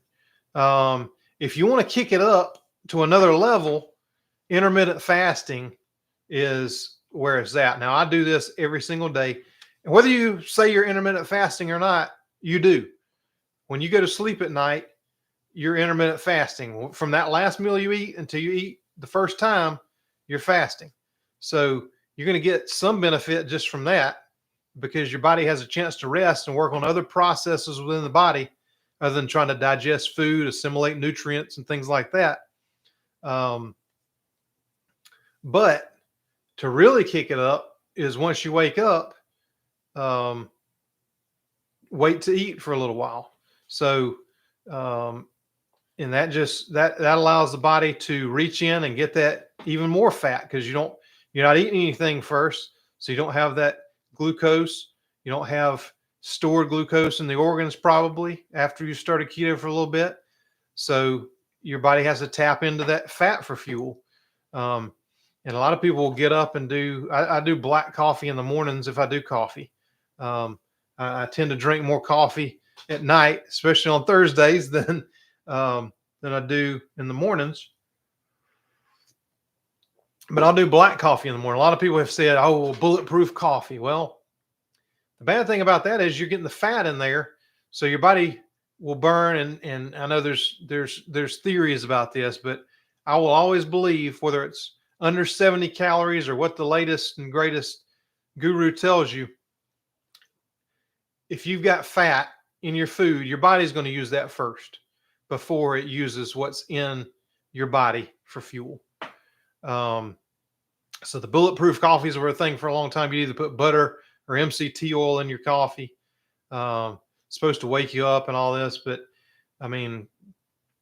If you want to kick it up to another level, intermittent fasting is where it's at. Now, I do this every single day. And whether you say you're intermittent fasting or not, you do. When you go to sleep at night, you're intermittent fasting. From that last meal you eat until you eat the first time, you're fasting. So you're going to get some benefit just from that, because your body has a chance to rest and work on other processes within the body other than trying to digest food, assimilate nutrients, and things like that. But to really kick it up is once you wake up, wait to eat for a little while. So, and that allows the body to reach in and get that even more fat, because you're not eating anything first. So you don't have that glucose. You don't have stored glucose in the organs probably after you started keto for a little bit. So your body has to tap into that fat for fuel. And a lot of people will get up and I do black coffee in the mornings if I do coffee. I tend to drink more coffee at night, especially on Thursdays, than I do in the mornings. But I'll do black coffee in the morning. A lot of people have said, "Oh, well, bulletproof coffee." Well, the bad thing about that is you're getting the fat in there, so your body will burn. And I know there's theories about this, but I will always believe, whether it's under 70 calories or what the latest and greatest guru tells you, if you've got fat in your food, your body's going to use that first before it uses what's in your body for fuel. So the bulletproof coffees were a thing for a long time. You either put butter or MCT oil in your coffee. It's supposed to wake you up and all this, but I mean,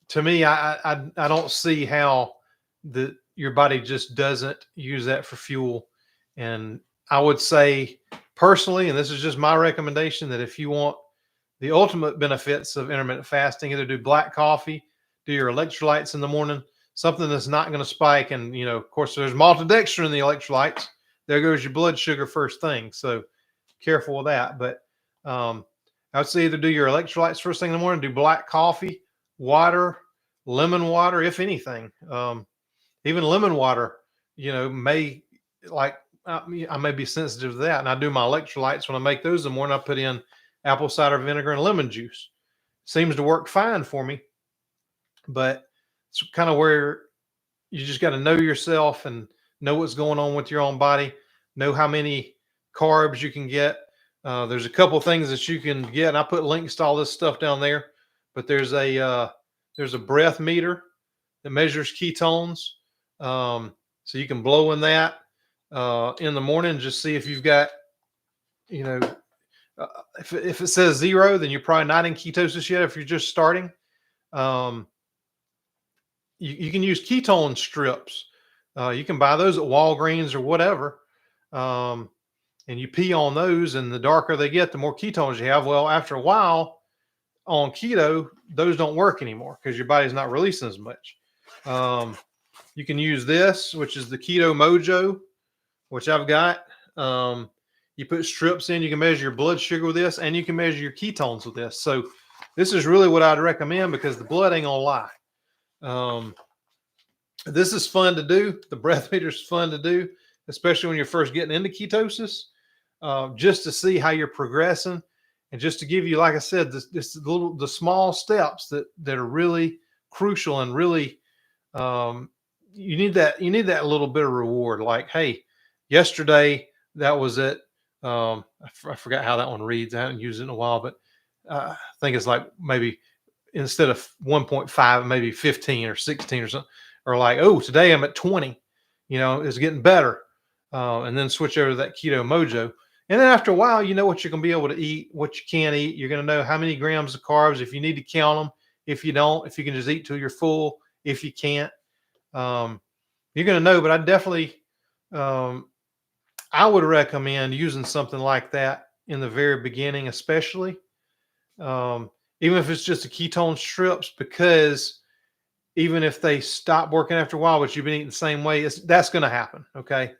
to me, I don't see how your body just doesn't use that for fuel. And I would say personally, and this is just my recommendation, that if you want the ultimate benefits of intermittent fasting, either do black coffee, do your electrolytes in the morning, something that's not going to spike. And, of course, there's maltodextrin in the electrolytes. There goes your blood sugar first thing. So careful with that. But I would say either do your electrolytes first thing in the morning, do black coffee, water, lemon water, if anything. Even lemon water, may, like, I may be sensitive to that. And I do my electrolytes when I make those in the morning. I put in apple cider vinegar and lemon juice. Seems to work fine for me. But it's kind of where you just got to know yourself and know what's going on with your own body, know how many carbs you can get. There's a couple things that you can get, and I put links to all this stuff down there. But there's a breath meter that measures ketones. So you can blow in that in the morning, just see if you've got, if it says 0, then you're probably not in ketosis yet. If you're just starting, you can use ketone strips. You can buy those at Walgreens or whatever. And you pee on those, and the darker they get, the more ketones you have. Well, after a while on keto, those don't work anymore because your body's not releasing as much. You can use this, which is the Keto Mojo, which I've got. You put strips in, you can measure your blood sugar with this, and you can measure your ketones with this. So this is really what I'd recommend, because the blood ain't gonna lie. This is fun to do. The breath meter is fun to do, especially when you're first getting into ketosis, just to see how you're progressing, and just to give you, like I said, the small steps that are really crucial, and really you need that little bit of reward. Like, hey, yesterday that was it. I forgot how that one reads. I haven't used it in a while, but I think it's like maybe instead of 1.5, maybe 15 or 16 or something. Or like, oh, today I'm at 20, it's getting better. And then switch over to that Keto Mojo. And then after a while, you know what you're going to be able to eat, what you can't eat. You're going to know how many grams of carbs, if you need to count them, if you don't, if you can just eat till you're full, if you can't. You're going to know, but I definitely, I I would recommend using something like that in the very beginning, especially, um, even if it's just a ketone strips, because even if they stop working after a while, but you've been eating the same way, that's going to happen. Okay.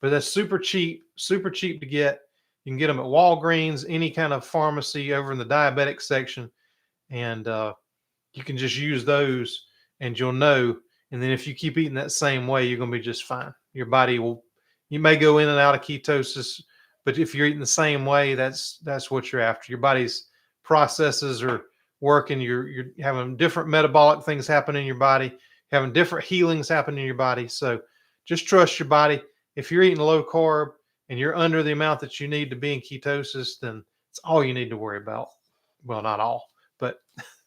But that's super cheap to get. You can get them at Walgreens, any kind of pharmacy over in the diabetic section. And you can just use those and you'll know. And then if you keep eating that same way, you're going to be just fine. Your body will, you may go in and out of ketosis, but if you're eating the same way, that's what you're after. Your body's processes are working. You're having different metabolic things happen in your body, having different healings happen in your body. So just trust your body. If you're eating low carb and you're under the amount that you need to be in ketosis, then it's all you need to worry about. Well, not all, but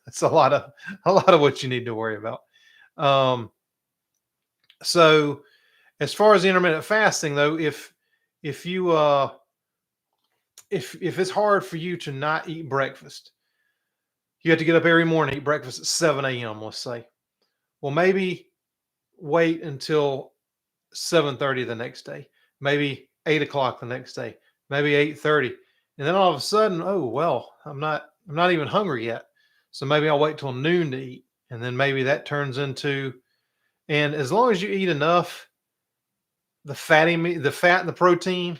that's a lot of what you need to worry about. So as far as intermittent fasting, though, if you if it's hard for you to not eat breakfast, you have to get up every morning, eat breakfast at 7 a.m., let's say. Well, maybe wait until 7:30 the next day, maybe 8 o'clock the next day, maybe 8:30. And then all of a sudden, oh, well, I'm not even hungry yet. So maybe I'll wait till noon to eat. And then maybe that turns into, and as long as you eat enough, the fat and the protein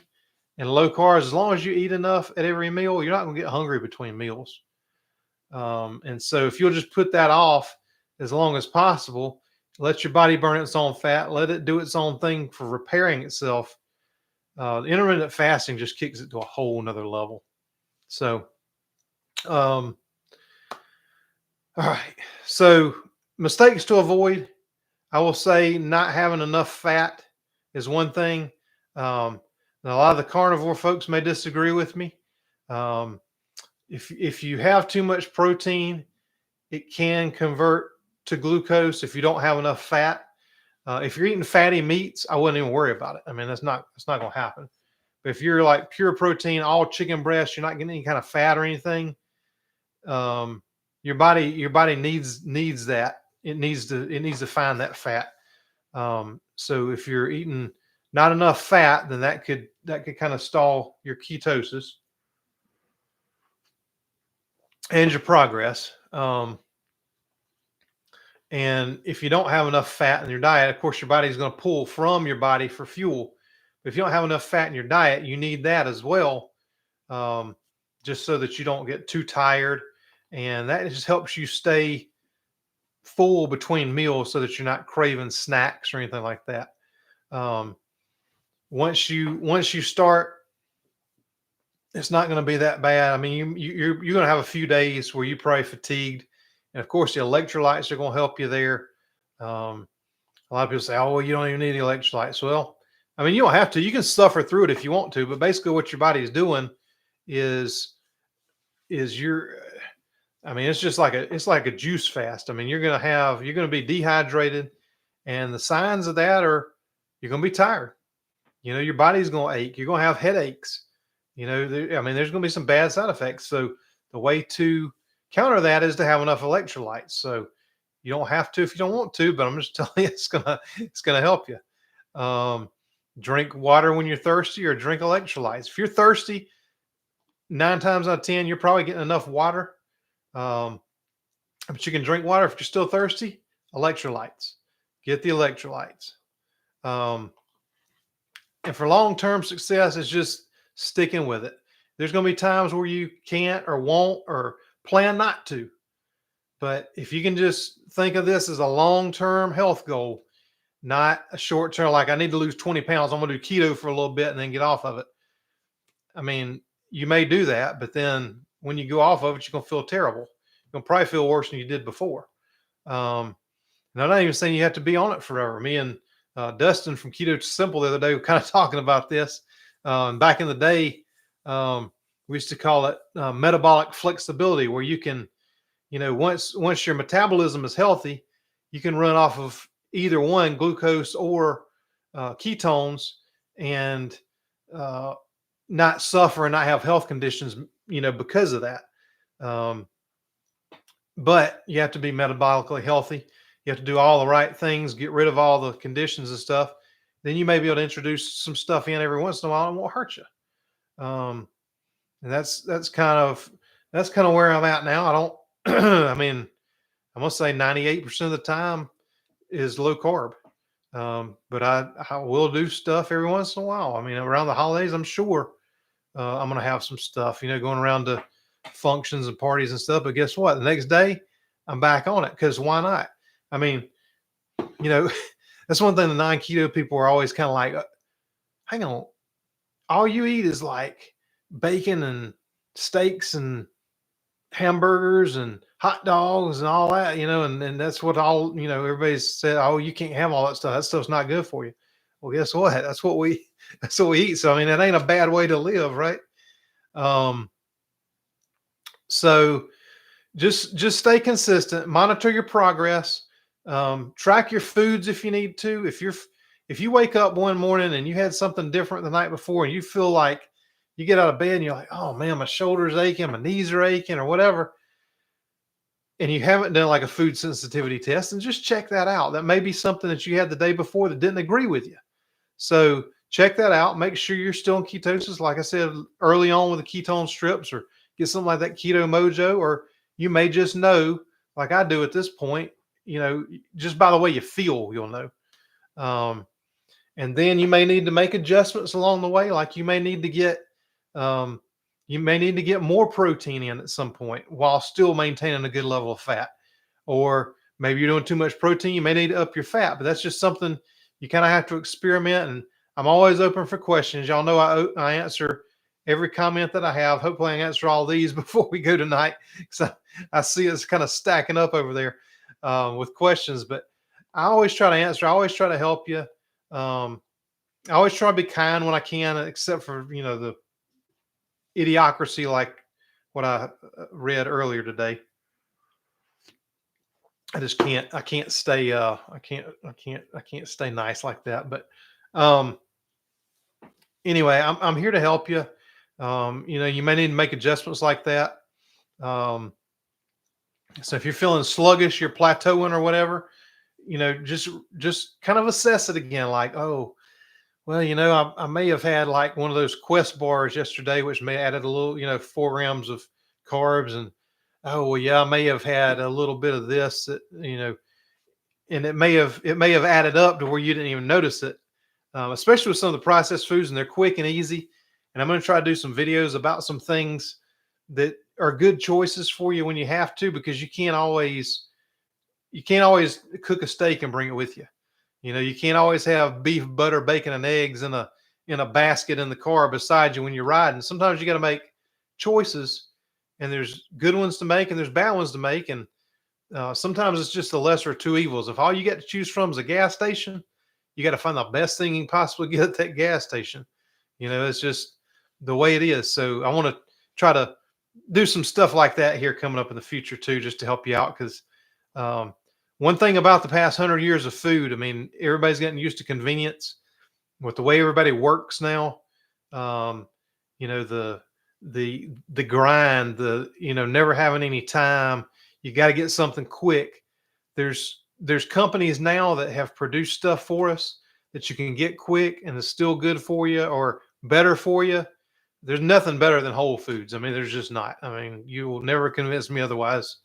and low carbs, as long as you eat enough at every meal, you're not going to get hungry between meals. And so if you'll just put that off as long as possible, let your body burn its own fat, let it do its own thing for repairing itself. Intermittent fasting just kicks it to a whole nother level. So, all right. So mistakes to avoid, I will say not having enough fat is one thing. Now a lot of the carnivore folks may disagree with me. If you have too much protein, it can convert to glucose if you don't have enough fat. If you're eating fatty meats, I wouldn't even worry about it. I mean, that's not going to happen. But if you're like pure protein, all chicken breast, you're not getting any kind of fat or anything. Your body needs that. It needs to find that fat. So if you're eating not enough fat, then that could kind of stall your ketosis and your progress. And if you don't have enough fat in your diet, of course, your body is going to pull from your body for fuel. But if you don't have enough fat in your diet, you need that as well, just so that you don't get too tired. And that just helps you stay full between meals so that you're not craving snacks or anything like that. Once you start, it's not going to be that bad. I mean, you're going to have a few days where you're probably fatigued. And of course, the electrolytes are going to help you there. A lot of people say, "Oh, well, you don't even need the electrolytes." Well, I mean, you don't have to. You can suffer through it if you want to. But basically, what your body is doing is I mean, it's just like a juice fast. I mean, you're going to be dehydrated, and the signs of that are you're going to be tired. Your body's going to ache. You're going to have headaches. There's going to be some bad side effects. So the way to counter that is to have enough electrolytes. So you don't have to if you don't want to, but I'm just telling you, it's gonna help you. Drink water when you're thirsty, or drink electrolytes. If you're thirsty, 9 times out of 10, you're probably getting enough water. But you can drink water if you're still thirsty. Electrolytes, get the electrolytes. And for long-term success, it's just sticking with it. There's going to be times where you can't or won't or plan not to. But if you can just think of this as a long-term health goal, not a short-term, like I need to lose 20 pounds, I'm going to do keto for a little bit and then get off of it. I mean, you may do that, but then when you go off of it, you're going to feel terrible. You're going to probably feel worse than you did before. And I'm not even saying you have to be on it forever. Me and Dustin from Keto Simple the other day were kind of talking about this. Back in the day, we used to call it metabolic flexibility, where you can, once your metabolism is healthy, you can run off of either one, glucose or ketones, and not suffer and not have health conditions, because of that. But you have to be metabolically healthy. You have to do all the right things, get rid of all the conditions and stuff. then you may be able to introduce some stuff in every once in a while and it won't hurt you. And that's kind of where I'm at now. I don't I mean, I'm gonna say 98% of the time is low carb. But I will do stuff every once in a while. I mean, around the holidays, I'm sure I'm gonna have some stuff, going around to functions and parties and stuff. But guess what? The next day, I'm back on it because why not? I mean, that's one thing the non-keto people are always kind of like, hang on, all you eat is like bacon and steaks and hamburgers and hot dogs and all that, and that's what everybody's said, oh, you can't have all that stuff. That stuff's not good for you. Well, guess what? That's what we eat. So, I mean, it ain't a bad way to live, right? So just stay consistent, monitor your progress, track your foods if you need to. If you wake up one morning and you had something different the night before and you feel like you get out of bed and you're like, oh man, my shoulder's aching, my knees are aching or whatever, and you haven't done like a food sensitivity test, and just check that out. That may be something that you had the day before that didn't agree with you. So check that out. Make sure you're still in ketosis. Like I said, early on with the ketone strips, or get something like that Keto Mojo, or you may just know, like I do at this point, just by the way you feel, you'll know. And then you may need to make adjustments along the way. Like you may need to get more protein in at some point while still maintaining a good level of fat. Or maybe you're doing too much protein. You may need to up your fat, but that's just something you kind of have to experiment. And I'm always open for questions. Y'all know I answer every comment that I have. Hopefully I answer all these before we go tonight, because I see it's kind of stacking up over there with questions. But I always try to answer. I always try to help you. I always try to be kind when I can, except for, the idiocracy like what I read earlier today. I just can't. I can't stay. I can't stay nice like that. But anyway, I'm here to help you. You may need to make adjustments like that. So if you're feeling sluggish, you're plateauing or whatever, just kind of assess it again. Like, oh, well, I may have had like one of those Quest bars yesterday, which may added a little, 4 grams of carbs, and oh, well, yeah, I may have had a little bit of this, that, and it may have added up to where you didn't even notice it. Especially with some of the processed foods, and they're quick and easy. And I'm going to try to do some videos about some things that are good choices for you when you have to, because you can't always cook a steak and bring it with you. You can't always have beef, butter, bacon, and eggs in a basket in the car beside you when you're riding. Sometimes you got to make choices, and there's good ones to make and there's bad ones to make. And sometimes it's just the lesser of two evils. If all you got to choose from is a gas station, you got to find the best thing you can possibly get at that gas station. It's just the way it is. So I want to try to do some stuff like that here coming up in the future too, just to help you out. Because one thing about the past 100 years of food, I mean, everybody's getting used to convenience with the way everybody works now. The grind, never having any time. You got to get something quick. There's companies now that have produced stuff for us that you can get quick and it's still good for you or better for you. There's nothing better than Whole Foods. I mean, there's just not. I mean, you will never convince me otherwise.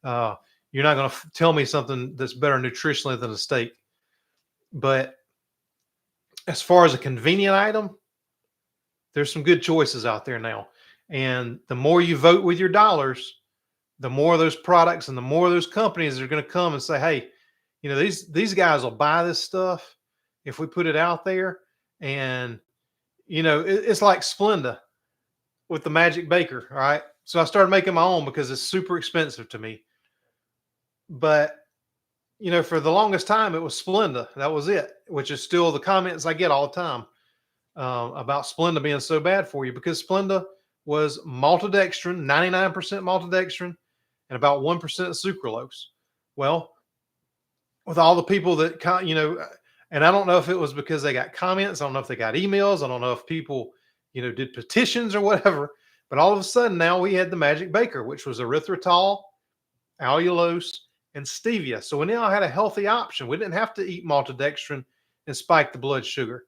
You're not going to tell me something that's better nutritionally than a steak. But as far as a convenient item, there's some good choices out there now. And the more you vote with your dollars, the more of those products and the more of those companies are going to come and say, hey, these guys will buy this stuff if we put it out there. And, it's like Splenda with the Magic Baker. All right. So I started making my own because it's super expensive to me. But, for the longest time, it was Splenda. That was it, which is still the comments I get all the time about Splenda being so bad for you, because Splenda was maltodextrin, 99% maltodextrin, and about 1% sucralose. Well, with all the people that, and I don't know if it was because they got comments. I don't know if they got emails. I don't know if people, did petitions or whatever. But all of a sudden now we had the Magic Baker, which was erythritol, allulose, and stevia. So we now had a healthy option. We didn't have to eat maltodextrin and spike the blood sugar.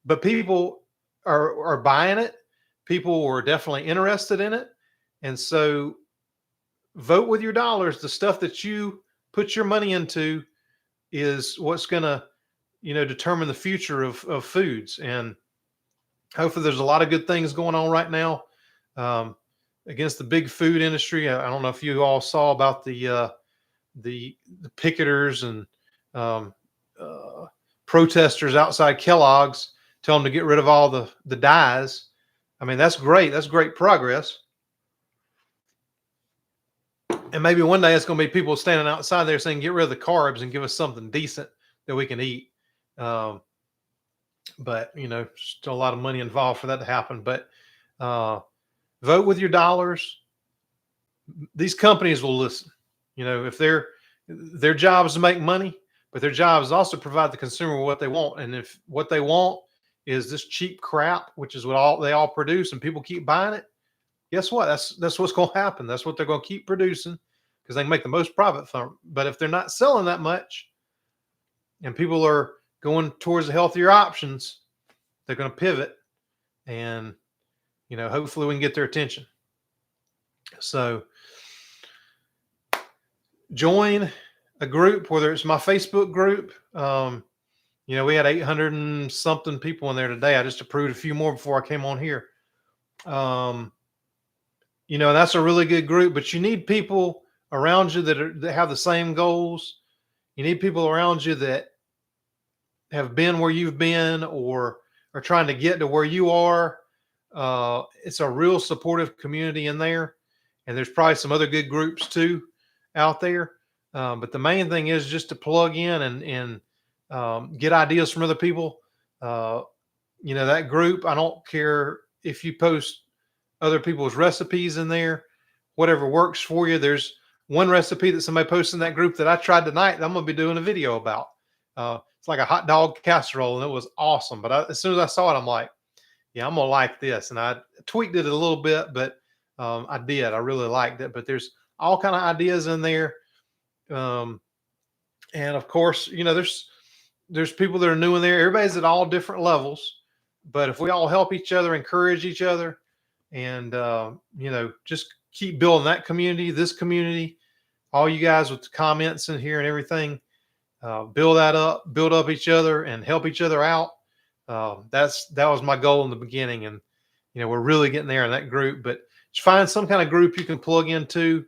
But people are buying it. People were definitely interested in it. And so vote with your dollars. The stuff that you put your money into is what's going to, determine the future of foods. And hopefully there's a lot of good things going on right now against the big food industry. I don't know if you all saw about the picketers and protesters outside Kellogg's, tell them to get rid of all the dyes. I mean, that's great. That's great progress. And maybe one day it's going to be people standing outside there saying, get rid of the carbs and give us something decent that we can eat. But, still a lot of money involved for that to happen. But vote with your dollars. These companies will listen. If their job is to make money, but their job is also to provide the consumer what they want. And if what they want is this cheap crap, which is what they all produce, and people keep buying it, guess what? That's what's going to happen. That's what they're going to keep producing because they can make the most profit from it. But if they're not selling that much and people are going towards the healthier options, they're going to pivot, and hopefully we can get their attention. So join a group, whether it's my Facebook group. We had 800 and something people in there today. I just approved a few more before I came on here. And that's a really good group, but you need people around you that have the same goals. You need people around you that have been where you've been or are trying to get to where you are. It's a real supportive community in there. And there's probably some other good groups too out there. But the main thing is just to plug in and get ideas from other people. That group, I don't care if you post other people's recipes in there, whatever works for you. There's one recipe that somebody posted in that group that I tried tonight that I'm going to be doing a video about. It's like a hot dog casserole, and it was awesome. But as soon as I saw it, I'm like, yeah, I'm going to like this. And I tweaked it a little bit, but I did. I really liked it. But there's all kind of ideas in there. And of course, there's people that are new in there. Everybody's at all different levels. But if we all help each other, encourage each other, and, just keep building that community, this community, all you guys with the comments in here and everything, build up each other and help each other out. That was my goal in the beginning. And, we're really getting there in that group, but just find some kind of group you can plug into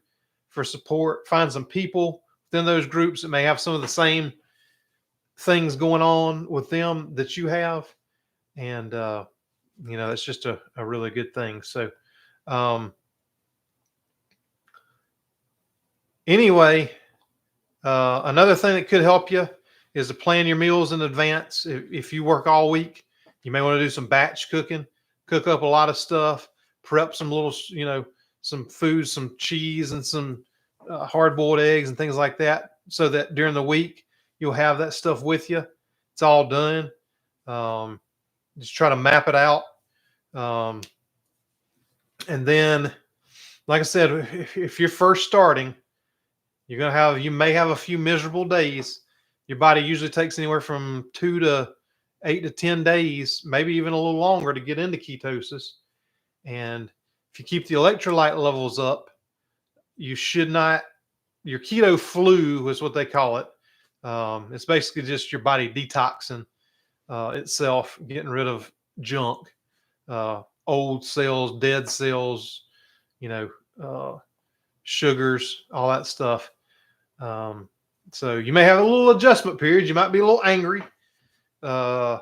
for support. Find some people within those groups that may have some of the same things going on with them that you have. And, it's just a really good thing. So, anyway, another thing that could help you is to plan your meals in advance. If you work all week, you may want to do some batch cooking, cook up a lot of stuff, prep some little, some food, some cheese and some hard-boiled eggs and things like that, so that during the week you'll have that stuff with you. It's all done. Just try to map it out. And then, like I said, if you're first starting, you may have a few miserable days. Your body usually takes anywhere from 2 to 8 to 10 days, maybe even a little longer to get into ketosis. And if you keep the electrolyte levels up, you should not, your keto flu is what they call it. It's basically just your body detoxing itself, getting rid of junk, old cells, dead cells, sugars, all that stuff. So you may have a little adjustment period. You might be a little angry. You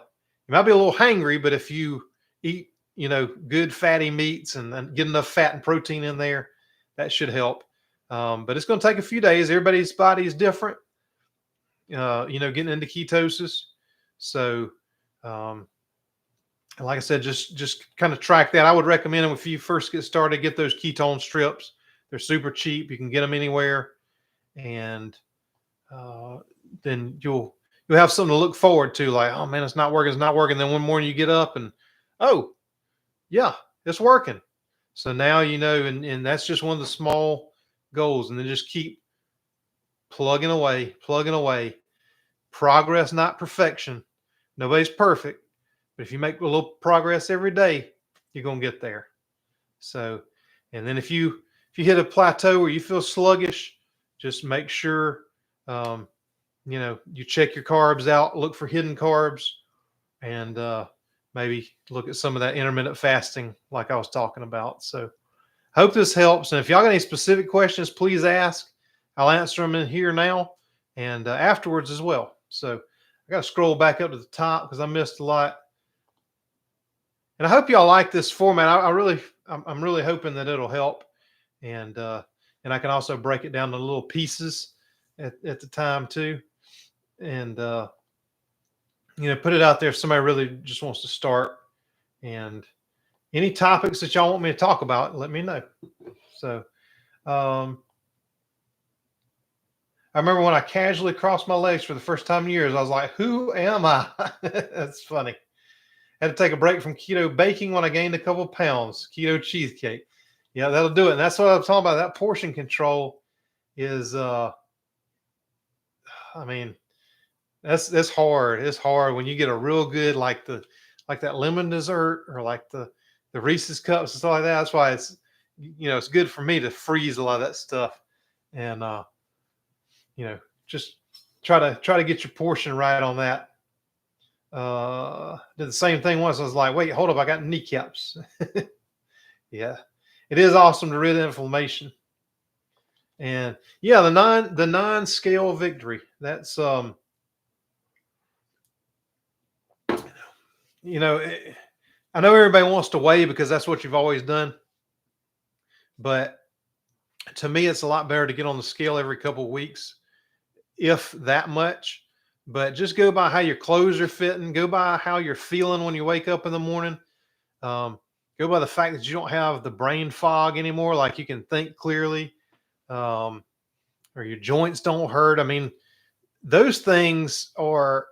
might be a little hangry, but if you eat, good fatty meats and get enough fat and protein in there, that should help. But it's going to take a few days. Everybody's body is different, getting into ketosis. So, like I said, just kind of track that. I would recommend them if you first get started, get those ketone strips. They're super cheap. You can get them anywhere. And then you'll have something to look forward to, like, oh man, it's not working. Then one morning you get up and, oh yeah, it's working. So now, and that's just one of the small goals. And then just keep plugging away. Progress, not perfection. Nobody's perfect, but if you make a little progress every day, you're going to get there. So, and then if you hit a plateau where you feel sluggish, just make sure, you check your carbs out, look for hidden carbs, and maybe look at some of that intermittent fasting like I was talking about. So hope this helps. And if y'all got any specific questions, please ask. I'll answer them in here now and afterwards as well. So I got to scroll back up to the top because I missed a lot. And I hope y'all like this format. I'm really hoping that it'll help. And I can also break it down to little pieces at the time too. And, put it out there if somebody really just wants to start. And any topics that y'all want me to talk about, let me know. So, I remember when I casually crossed my legs for the first time in years, I was like, who am I? That's funny. Had to take a break from keto baking when I gained a couple pounds. Keto cheesecake. Yeah, that'll do it. And that's what I'm talking about. That portion control is, that's hard. It's hard when you get a real good, like that lemon dessert or like the Reese's cups and stuff like that. That's why it's good for me to freeze a lot of that stuff. And, just try to get your portion right on that. Did the same thing once. I was like, wait, hold up, I got kneecaps. Yeah, it is awesome to rid of inflammation. And yeah, the non-scale victory. That's I know everybody wants to weigh because that's what you've always done, but to me, it's a lot better to get on the scale every couple of weeks, if that much. But just go by how your clothes are fitting. Go by how you're feeling when you wake up in the morning. Go by the fact that you don't have the brain fog anymore, like you can think clearly, or your joints don't hurt. I mean, those things are,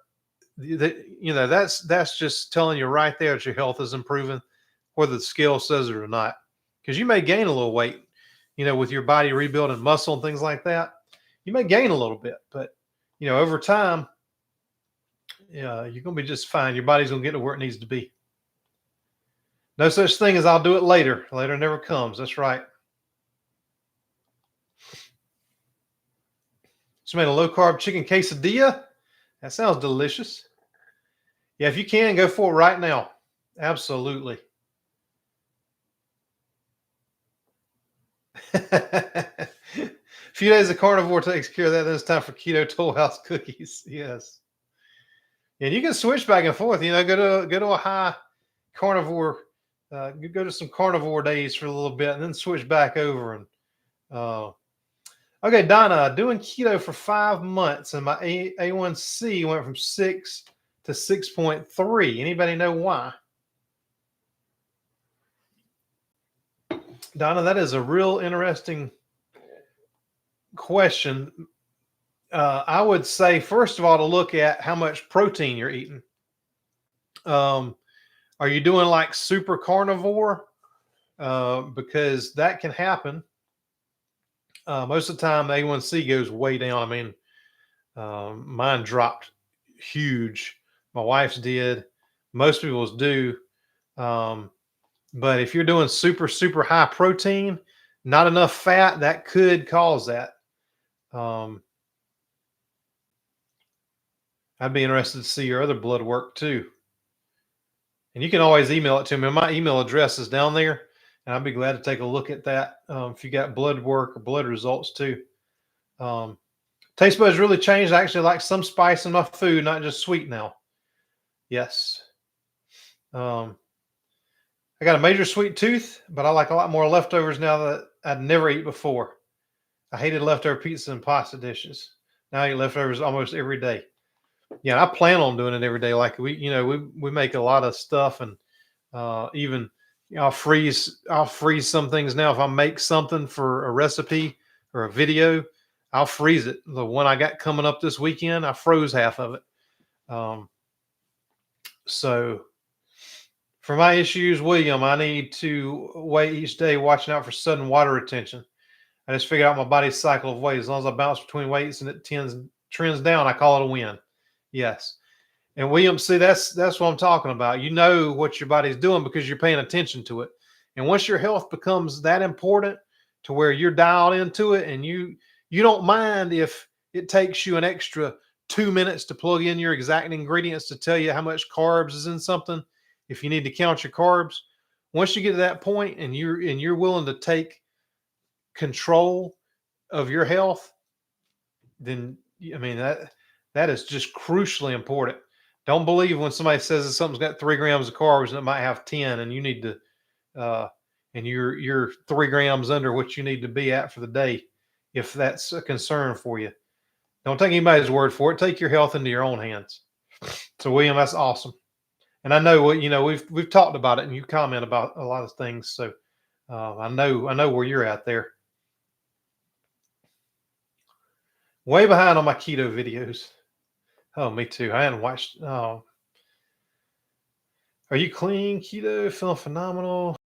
that's just telling you right there that your health is improving, whether the scale says it or not. Because you may gain a little weight, with your body rebuilding muscle and things like that. You may gain a little bit, but over time, you're going to be just fine. Your body's going to get to where it needs to be. No such thing as I'll do it later. Later never comes. That's right. Just made a low carb chicken quesadilla. That sounds delicious. Yeah, if you can, go for it right now. Absolutely. A few days of carnivore takes care of that. Then it's time for keto Toll House cookies. Yes. And you can switch back and forth. Go to a high carnivore. Go to some carnivore days for a little bit, and then switch back over. And okay, Donna, doing keto for 5 months, and my A1C went from 6 to 6.3. Anybody know why? Donna, that is a real interesting question. I would say, first of all, to look at how much protein you're eating. Are you doing like super carnivore? Because that can happen. Most of the time, the A1C goes way down. I mean, mine dropped huge. My wife's did. Most people's do. But if you're doing super, super high protein, not enough fat, that could cause that. I'd be interested to see your other blood work too. And you can always email it to me. My email address is down there, and I'd be glad to take a look at that if you got blood work or blood results too. Taste buds really changed. I actually like some spice in my food, not just sweet now. Yes. I got a major sweet tooth, but I like a lot more leftovers now that I'd never eat before. I hated leftover pizza and pasta dishes. Now I eat leftovers almost every day. Yeah, I plan on doing it every day. Like we make a lot of stuff, and even I'll freeze some things now. If I make something for a recipe or a video, I'll freeze it. The one I got coming up this weekend, I froze half of it. So for my issues, William, I need to weigh each day, watching out for sudden water retention. I just figured out my body's cycle of weight. As long as I bounce between weights and it trends down, I call it a win. Yes. And William, see, that's what I'm talking about. You know what your body's doing because you're paying attention to it. And once your health becomes that important to where you're dialed into it, and you don't mind if it takes you an extra 2 minutes to plug in your exact ingredients to tell you how much carbs is in something, if you need to count your carbs. Once you get to that point and you're willing to take control of your health, then I mean that is just crucially important. Don't believe when somebody says that something's got 3 grams of carbs and it might have 10, and you need to and you're 3 grams under what you need to be at for the day. If that's a concern for you, don't take anybody's word for it. Take your health into your own hands. So William, that's awesome. And I know what we've talked about it, and you comment about a lot of things. So I know where you're at there. Way behind on my keto videos. Oh, me too. I hadn't watched. Oh, are you clean keto? Feeling phenomenal.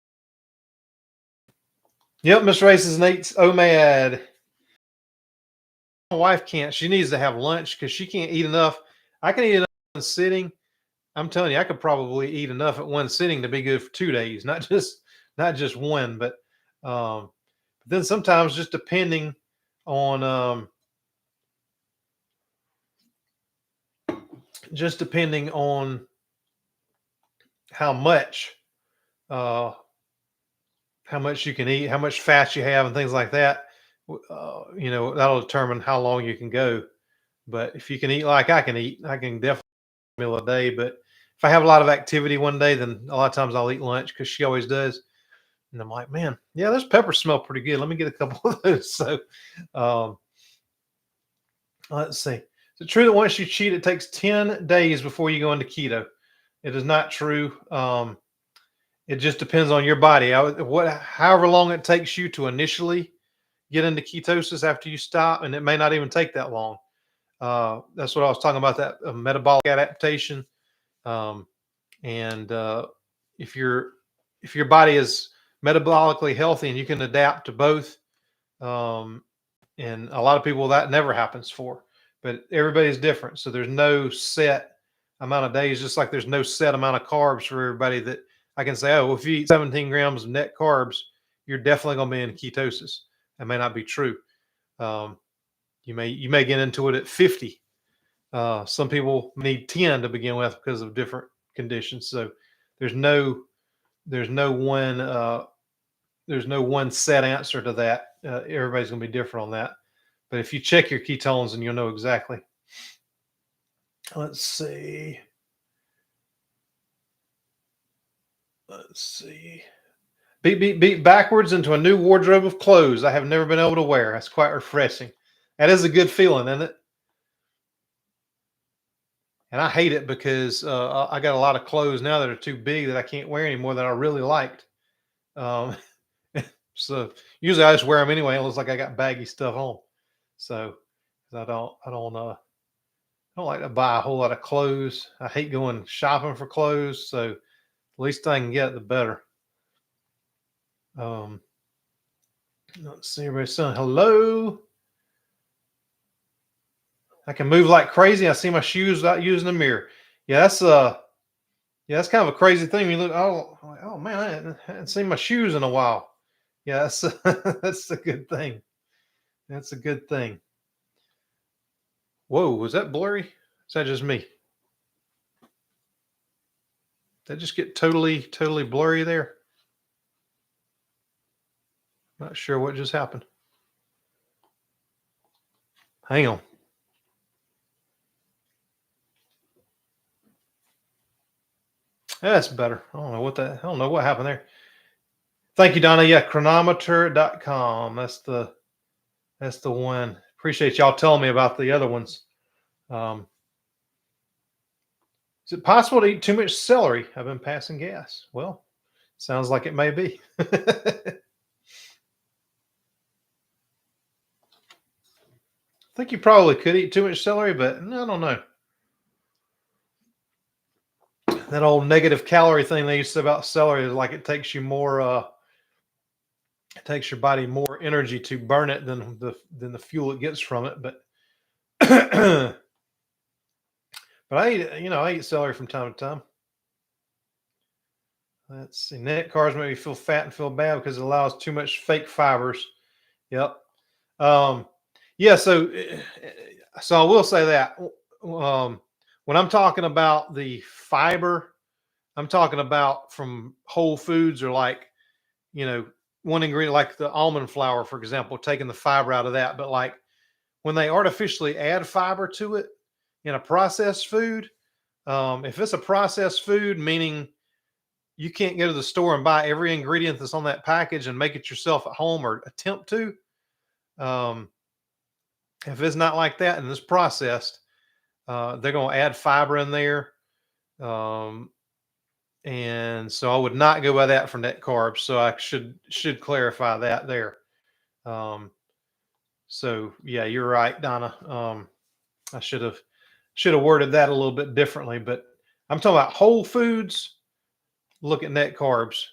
Yep, Miss Race is Nate's OMAD. My wife can't. She needs to have lunch because she can't eat enough. I can eat enough in sitting. I'm telling you, I could probably eat enough at one sitting to be good for 2 days, not just one. But then sometimes, just depending on how much you can eat, how much fat you have, and things like that. That'll determine how long you can go. But if you can eat like I can eat, I can definitely eat a meal a day. But if I have a lot of activity one day, then a lot of times I'll eat lunch because she always does. And I'm like, man, yeah, those peppers smell pretty good. Let me get a couple of those. So let's see. Is it true that once you cheat, it takes 10 days before you go into keto? It is not true. It just depends on your body. However long it takes you to initially get into ketosis after you stop, and it may not even take that long. That's what I was talking about, that metabolic adaptation. And if your body is metabolically healthy and you can adapt to both, and a lot of people that never happens for, but everybody's different. So there's no set amount of days, just like there's no set amount of carbs for everybody that I can say, oh, well, if you eat 17 grams of net carbs, you're definitely going to be in ketosis. That may not be true. You may get into it at 50. Some people need 10 to begin with because of different conditions. So there's no one set answer to that. Everybody's going to be different on that. But if you check your ketones, and you'll know exactly. Let's see. Beat backwards into a new wardrobe of clothes I have never been able to wear. That's quite refreshing. That is a good feeling, isn't it? And I hate it because I got a lot of clothes now that are too big that I can't wear anymore that I really liked. So usually I just wear them anyway. It looks like I got baggy stuff on. So I don't like to buy a whole lot of clothes. I hate going shopping for clothes. So the least I can get, the better. Let's see, everybody's saying hello. I can move like crazy. I see my shoes without using a mirror. Yeah, that's kind of a crazy thing. You look, oh man, I hadn't seen my shoes in a while. Yeah, that's a good thing. That's a good thing. Whoa, was that blurry? Is that just me? Did that just get totally blurry there? Not sure what just happened. Hang on. That's better. I don't know what happened there. Thank you, Donna. Yeah, chronometer.com. That's the one. Appreciate y'all telling me about the other ones. Is it possible to eat too much celery? I've been passing gas. Well, sounds like it may be. I think you probably could eat too much celery, but I don't know. That old negative calorie thing they used to say about celery is like it takes you more. It takes your body more energy to burn it than the fuel it gets from it. But but But I eat celery from time to time. Let's see. Net carbs make me feel fat and feel bad because it allows too much fake fibers. Yep. Um, yeah. So I will say that when I'm talking about the fiber, I'm talking about from whole foods or like, you know, one ingredient like the almond flour, for example, taking the fiber out of that. But like when they artificially add fiber to it in a processed food, if it's a processed food, meaning you can't go to the store and buy every ingredient that's on that package and make it yourself at home or attempt to. Um, if it's not like that and it's processed, they're going to add fiber in there. Um, and so I would not go by that for net carbs. So I should clarify that there. Um, so yeah, you're right, Donna. I should have worded that a little bit differently, but I'm talking about whole foods. Look at net carbs.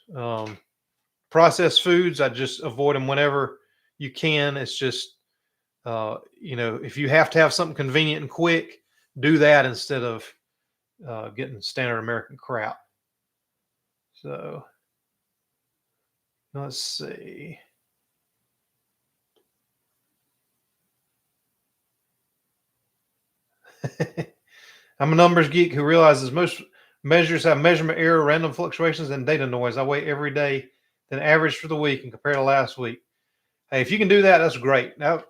Processed foods, I just avoid them whenever you can. It's just, if you have to have something convenient and quick, do that instead of getting standard American crap. So let's see. I'm a numbers geek who realizes most measures have measurement error, random fluctuations, and data noise. I weigh every day, then average for the week and compare to last week. Hey, if you can do that, that's great. Now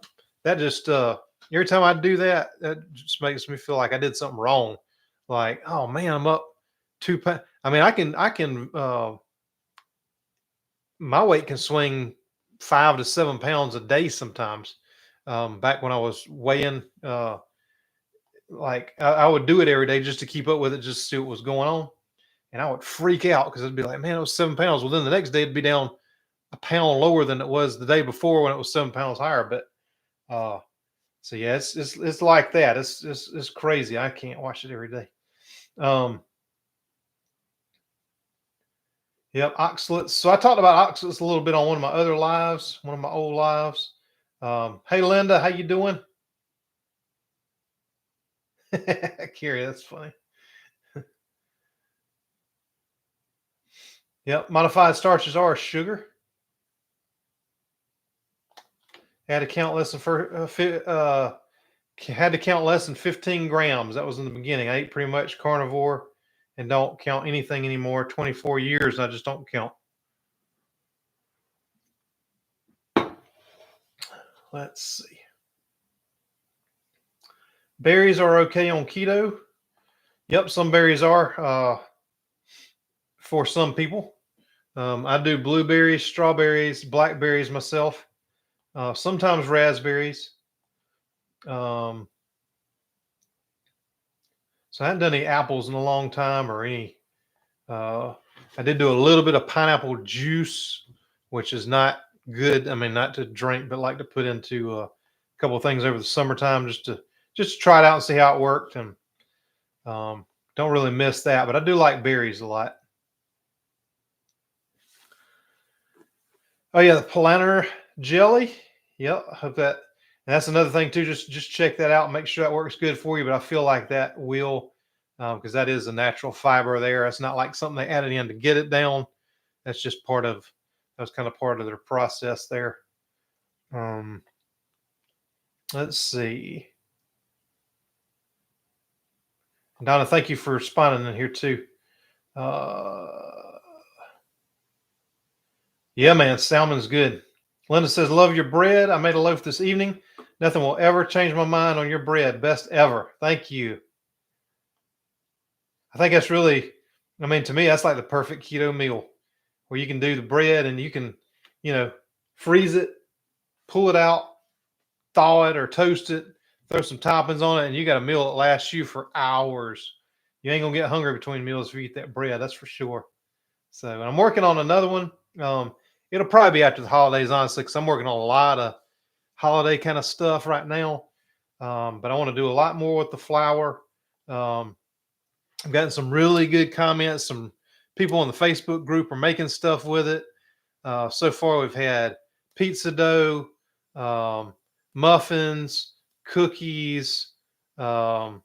that just every time I do that, that just makes me feel like I did something wrong. Like, oh man, I'm up 2 pounds. I mean, I can my weight can swing 5 to 7 pounds a day sometimes. Back when I was weighing, like I would do it every day just to keep up with it, just to see what was going on. And I would freak out because it'd be like, man, it was 7 pounds. Well, then the next day it'd be down a pound lower than it was the day before when it was 7 pounds higher. But so yeah, it's like that. It's crazy. I can't watch it every day. Um, yep, oxalates. So I talked about oxalates a little bit on one of my other lives, one of my old lives. Hey Linda, how you doing? Carrie, that's funny. Yep, modified starches are sugar. Had to count less than had to count less than 15 grams. That was in the beginning. I ate pretty much carnivore and don't count anything anymore. 24 years, and I just don't count. Let's see. Berries are okay on keto. Yep, some berries are for some people. I do blueberries, strawberries, blackberries myself. Sometimes raspberries. Um, so I haven't done any apples in a long time or any. I did do a little bit of pineapple juice, which is not good. I mean, not to drink, but like to put into a couple of things over the summertime just to try it out and see how it worked. And don't really miss that, but I do like berries a lot. Oh yeah, the plantar jelly. Yep, I hope that. And that's another thing too. Just check that out and make sure that works good for you. But I feel like that will, because that is a natural fiber there. It's not like something they added in to get it down. That's just that was kind of part of their process there. Um, let's see. Donna, thank you for responding in here too. Uh, yeah, man, salmon's good. Linda says, love your bread. I made a loaf this evening. Nothing will ever change my mind on your bread. Best ever. Thank you. I think that's really, I mean, to me, that's like the perfect keto meal where you can do the bread and you can, you know, freeze it, pull it out, thaw it or toast it, throw some toppings on it, and you got a meal that lasts you for hours. You ain't gonna get hungry between meals if you eat that bread, that's for sure. So I'm working on another one. It'll probably be after the holidays, honestly, because I'm working on a lot of holiday kind of stuff right now. But I want to do a lot more with the flour. I've gotten some really good comments. Some people in the Facebook group are making stuff with it. So far, we've had pizza dough, muffins, cookies, um,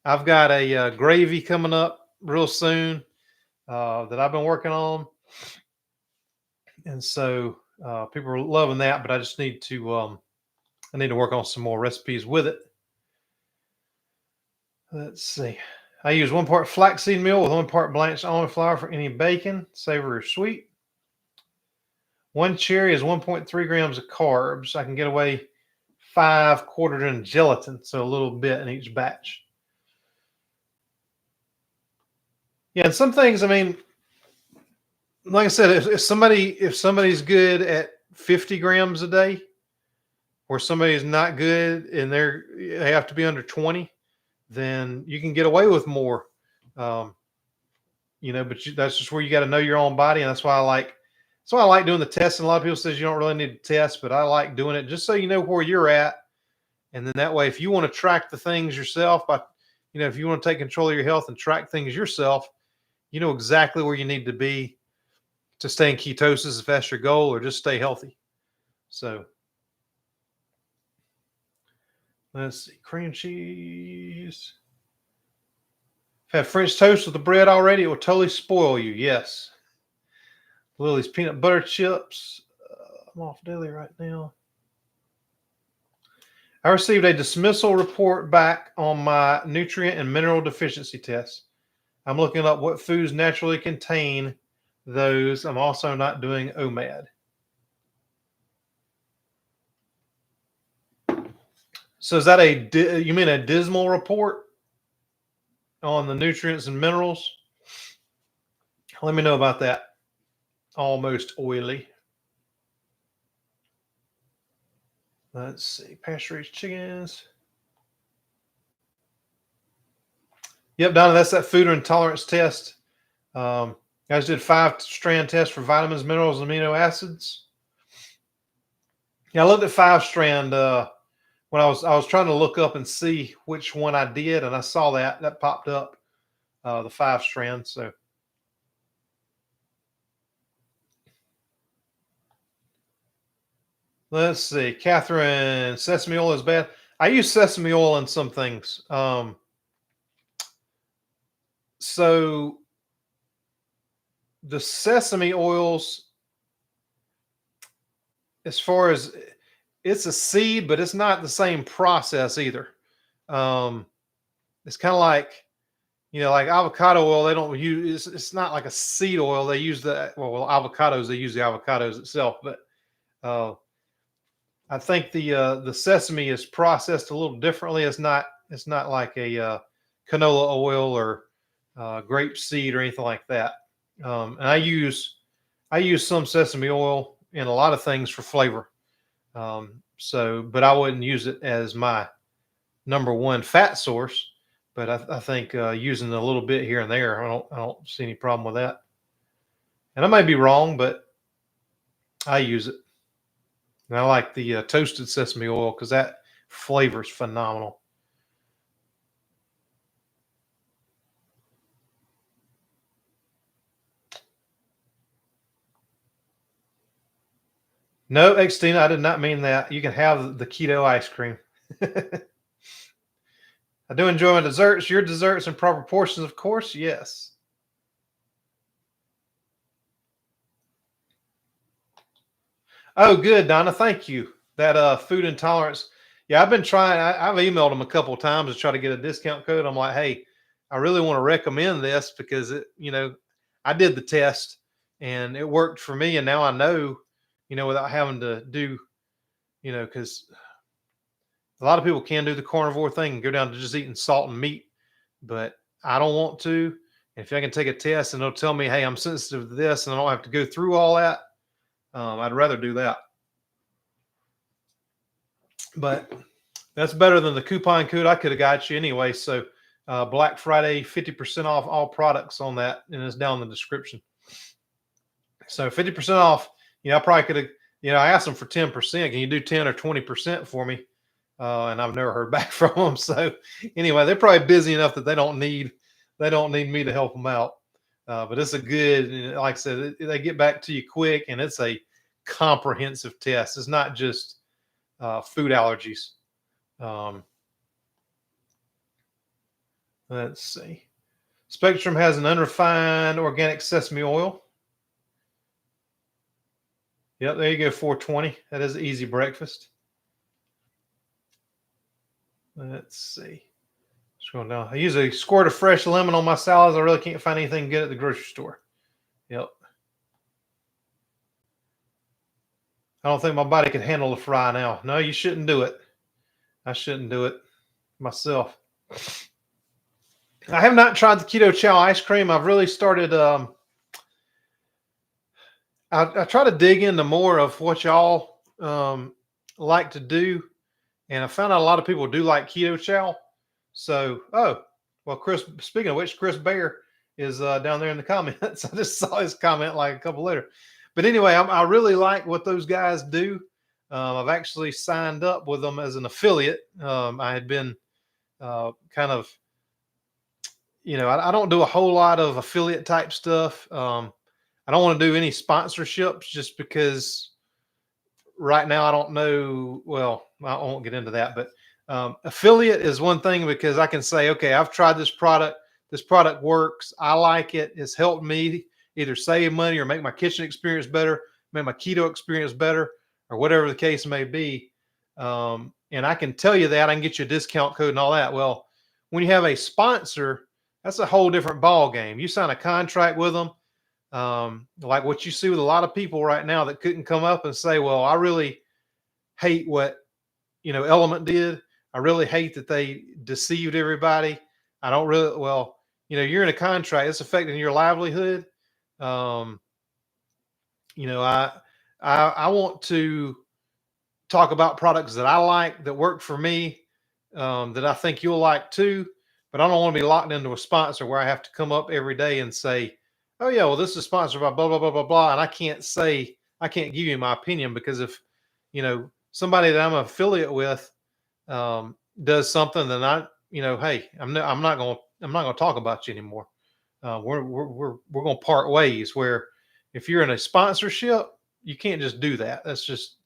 I've got a gravy coming up real soon that I've been working on, and so people are loving that. But I just need to I need to work on some more recipes with it. Let's see. I use 1 part flaxseed meal with 1 part blanched almond flour for any bacon, savory or sweet. 1 cherry is 1.3 grams of carbs. I can get away 5 quartered in gelatin, so a little bit in each batch. Yeah, and some things, I mean, like I said, if somebody's good at 50 grams a day, or somebody's not good and they have to be under 20, then you can get away with more. Um, but that's just where you got to know your own body, and that's why I like doing the test. And a lot of people says you don't really need to test, but I like doing it just so you know where you're at, and then that way, if you want to track the things yourself, if you want to take control of your health and track things yourself, you know exactly where you need to be to stay in ketosis if that's your goal, or just stay healthy. So let's see, cream cheese. Have French toast with the bread already, it will totally spoil you. Yes. Lily's peanut butter chips. I'm off daily right now. I received a dismissal report back on my nutrient and mineral deficiency test. I'm looking up what foods naturally contain those. I'm also not doing OMAD. So is that you mean a dismal report on the nutrients and minerals? Let me know about that. Almost oily. Let's see. Pasture-raised chickens. Yep, Donna, that's that food intolerance test. I just did 5-strand test for vitamins, minerals, and amino acids. Yeah, I looked at 5-strand when I was trying to look up and see which one I did, and I saw that popped up, the 5-strand. So let's see. Catherine, sesame oil is bad. I use sesame oil in some things. So the sesame oils, as far as it's a seed, but it's not the same process either. It's kind of like, like avocado oil. They don't use, it's not like a seed oil. They use avocados, they use the avocados itself, but I think the sesame is processed a little differently. It's not like a canola oil or grape seed or anything like that. And I use some sesame oil in a lot of things for flavor. But I wouldn't use it as my number one fat source. But I think using a little bit here and there, I don't see any problem with that. And I may be wrong, but I use it. And I like the toasted sesame oil because that flavor is phenomenal. No, Xtina, I did not mean that. You can have the keto ice cream. I do enjoy my desserts. Your desserts in proper portions, of course. Yes. Oh, good, Donna. Thank you. That food intolerance. Yeah, I've been trying. I've emailed them a couple of times to try to get a discount code. I'm like, hey, I really want to recommend this because I did the test and it worked for me, and now I know, without having to do, because a lot of people can do the carnivore thing and go down to just eating salt and meat, but I don't want to. And if I can take a test and it'll tell me, hey, I'm sensitive to this, and I don't have to go through all that, I'd rather do that. But that's better than the coupon code I could have got you anyway. So Black Friday, 50% off all products on that, and it's down in the description. So 50% off. I probably could have, I asked them for 10%. Can you do 10 or 20% for me? And I've never heard back from them. So anyway, they're probably busy enough that they don't need me to help them out. But it's a good, like I said, they get back to you quick, and it's a comprehensive test. It's not just food allergies. Let's see. Spectrum has an unrefined organic sesame oil. Yep, there you go, 420. That is an easy breakfast. Let's see. Scroll down. I use a squirt of fresh lemon on my salads. I really can't find anything good at the grocery store. Yep. I don't think my body can handle the fry now. No, you shouldn't do it. I shouldn't do it myself. I have not tried the keto chow ice cream. I've really started. I try to dig into more of what y'all like to do, and I found out a lot of people do like keto chow. So, well, Chris. Speaking of which, Chris Bear is down there in the comments. I just saw his comment like a couple later. But anyway, I really like what those guys do. I've actually signed up with them as an affiliate. I had been kind of, I don't do a whole lot of affiliate type stuff. I don't want to do any sponsorships just because right now I don't know. Well, I won't get into that, but affiliate is one thing because I can say, okay, I've tried this product. This product works. I like it. It's helped me either save money or make my kitchen experience better, make my keto experience better, or whatever the case may be. And I can tell you that I can get you a discount code and all that. Well, when you have a sponsor, that's a whole different ball game. You sign a contract with them. Like what you see with a lot of people right now that couldn't come up and say, well, I really hate what, Element did. I really hate that they deceived everybody. I don't really, well, you're in a contract. It's affecting your livelihood. Um, I want to talk about products that I like, that work for me, that I think you'll like too. But I don't want to be locked into a sponsor where I have to come up every day and say, oh yeah, well, this is sponsored by blah, blah, blah, blah, blah. And I can't give you my opinion because if, somebody that I'm an affiliate with, does something, then hey, I'm not going to talk about you anymore. We're going to part ways. Where if you're in a sponsorship, you can't just do that. That's just,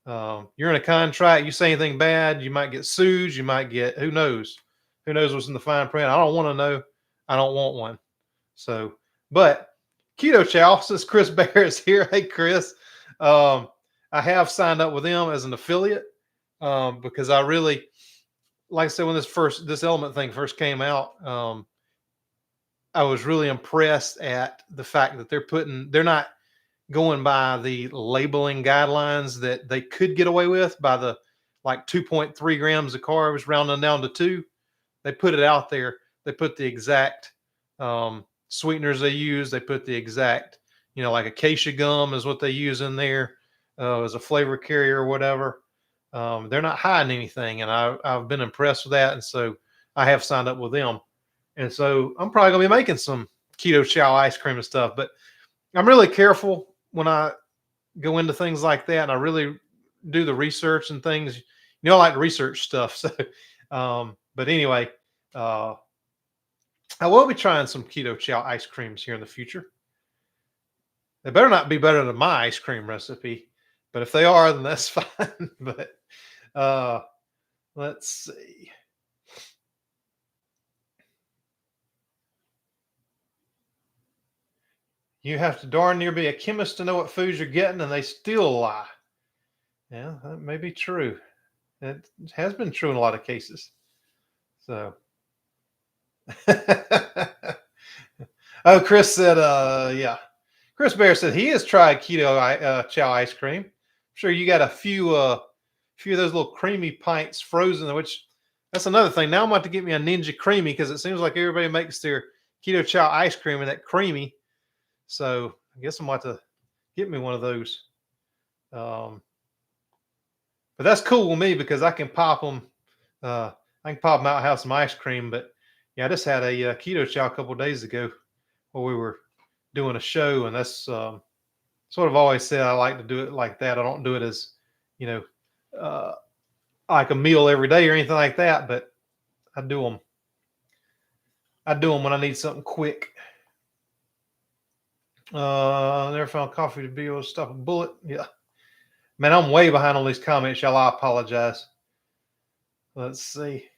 you're in a contract. You say anything bad, you might get sued. You might get, who knows what's in the fine print. I don't want to know. I don't want one. So, but Keto Chow, since Chris Bear is here. Hey, Chris, I have signed up with them as an affiliate because I really, like I said, when this element thing first came out, I was really impressed at the fact that they're not going by the labeling guidelines that they could get away with by the like 2.3 grams of carbs rounding down to 2. They put it out there. They put the exact sweeteners they use. They put the exact, like acacia gum is what they use in there as a flavor carrier or whatever. They're not hiding anything, and I've been impressed with that, and so I have signed up with them, and so I'm probably gonna be making some keto chow ice cream and stuff. But I'm really careful when I go into things like that, and I really do the research and things. I like to research stuff. So, but anyway, I will be trying some keto chow ice creams here in the future. They better not be better than my ice cream recipe, but if they are, then that's fine. But let's see. You have to darn near be a chemist to know what foods you're getting, and they still lie. Yeah, that may be true. It has been true in a lot of cases. So, oh, Chris said, yeah. Chris Bear said he has tried keto chow ice cream. I'm sure you got a few of those little creamy pints frozen, which that's another thing. Now I'm about to get me a Ninja Creamy because it seems like everybody makes their keto chow ice cream and that creamy. So I guess I'm about to get me one of those. But that's cool with me because I can pop them. I can pop them out and have some ice cream. But yeah, I just had a keto chow a couple of days ago where we were doing a show, and that's sort of always said I like to do it like that. I don't do it as, like a meal every day or anything like that, but I do them. I do them when I need something quick. Never found coffee to be able to stop a bullet. Yeah. Man, I'm way behind on these comments, y'all. I apologize. Let's see.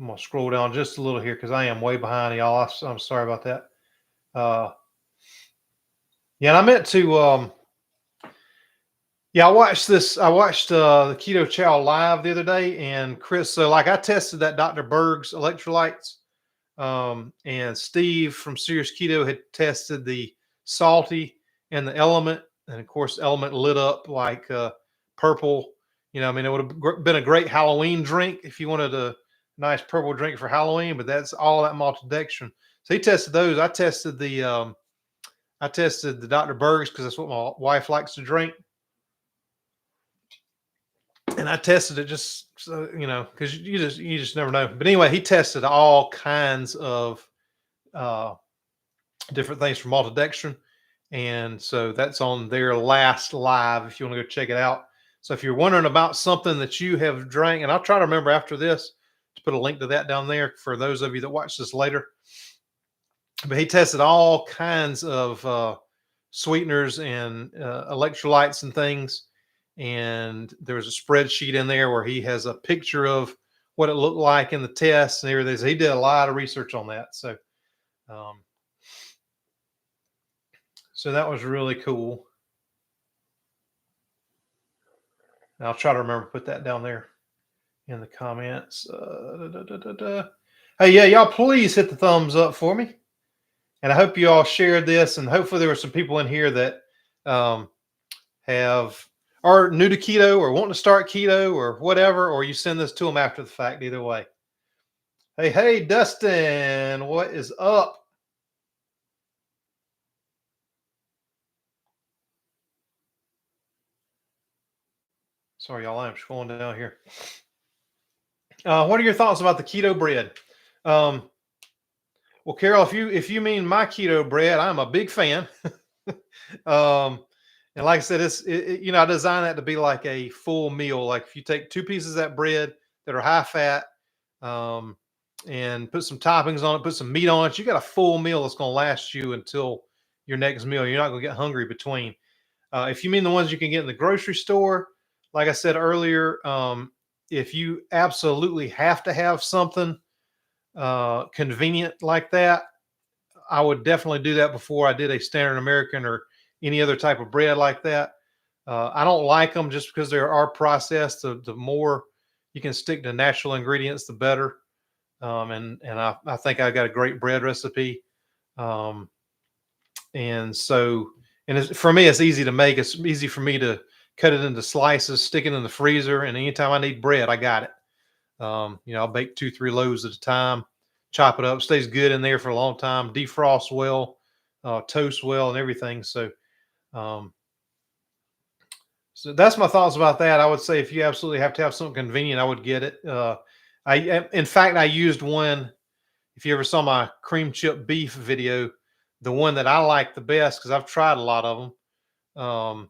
I'm gonna scroll down just a little here because I am way behind y'all. I'm sorry about that. Yeah, and I meant to. Yeah, I watched this. I watched the Keto Chow live the other day, and Chris. So, like, I tested that Dr. Berg's electrolytes, and Steve from Serious Keto had tested the salty and the Element, and of course, Element lit up like purple. You know, I mean, it would have been a great Halloween drink if you wanted a nice purple drink for Halloween, but that's all that maltodextrin. So he tested those. I tested the Dr. Berg's because that's what my wife likes to drink. And I tested it just so, because you just never know. But anyway, he tested all kinds of uh, different things for maltodextrin, and so that's on their last live. If you want to go check it out. So if you're wondering about something that you have drank, and I'll try to remember after this to put a link to that down there for those of you that watch this later. But he tested all kinds of sweeteners and electrolytes and things. And there was a spreadsheet in there where he has a picture of what it looked like in the tests and everything. So he did a lot of research on that. So that was really cool. And I'll try to remember to put that down there in the comments. Hey, yeah, y'all please hit the thumbs up for me. And I hope you all shared this. And hopefully there were some people in here that are new to keto or want to start keto or whatever, or you send this to them after the fact. Either way. Hey, Dustin, what is up? Sorry, y'all, I'm scrolling down here. What are your thoughts about the keto bread? Well, Carol, if you mean my keto bread, I'm a big fan. And like I said, I designed that to be like a full meal. Like if you take 2 pieces of that bread that are high fat, and put some toppings on it, put some meat on it, you got a full meal that's going to last you until your next meal. You're not going to get hungry between. If you mean the ones you can get in the grocery store, like I said earlier, if you absolutely have to have something convenient like that, I would definitely do that before I did a standard American or any other type of bread like that. I don't like them just because they are processed. The more you can stick to natural ingredients, the better. And I think I got a great bread recipe. And for me, it's easy to make. It's easy for me to cut it into slices, stick it in the freezer, and anytime I need bread, I got it. I'll bake 2-3 loaves at a time, chop it up, stays good in there for a long time, defrost well, toast well, and everything. So that's my thoughts about that. I would say if you absolutely have to have something convenient, I would get it. In fact, I used one. If you ever saw my cream chip beef video, the one that I like the best, because I've tried a lot of them.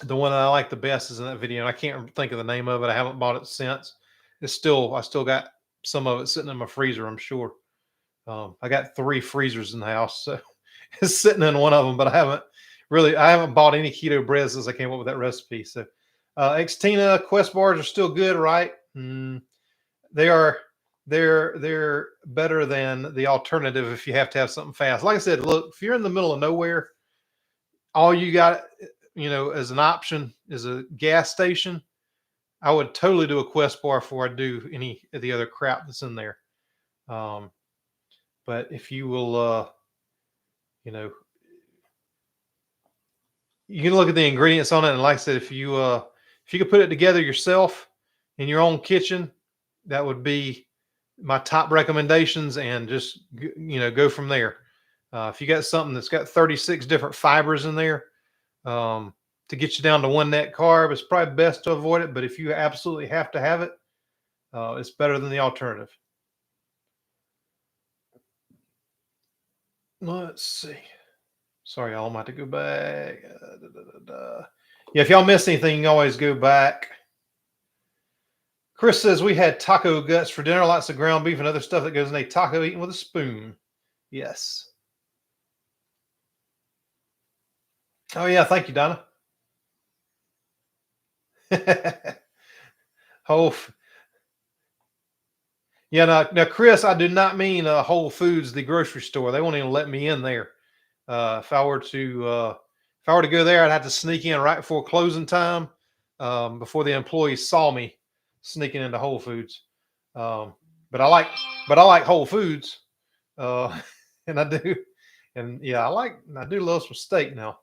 The one that I like the best is in that video, and I can't think of the name of it. I haven't bought it since. I still got some of it sitting in my freezer, I'm sure. I got 3 freezers in the house, so it's sitting in one of them, but I haven't bought any keto bread since I came up with that recipe. So, Xtina Quest bars are still good, right? They are. They're better than the alternative if you have to have something fast. Like I said, look, if you're in the middle of nowhere, all you got, as an option is a gas station. I would totally do a Quest bar before I do any of the other crap that's in there. But if you will, you can look at the ingredients on it, and like I said, if you could put it together yourself in your own kitchen, that would be my top recommendations, and just go from there. If you got something that's got 36 different fibers in there, to get you down to 1 net carb, it's probably best to avoid it. But if you absolutely have to have it, it's better than the alternative. Let's see. Sorry, y'all, I'm about to go back. Yeah, if y'all missed anything, you can always go back. Chris says we had taco guts for dinner, lots of ground beef and other stuff that goes in a taco eaten with a spoon. Yes. Oh, yeah. Thank you, Donna. Oh, Yeah, now, Chris, I do not mean Whole Foods, the grocery store. They won't even let me in there. If I were to go there, I'd have to sneak in right before closing time, before the employees saw me sneaking into Whole Foods. Um, but I like Whole Foods, uh, and I do, and yeah, I do love some steak now.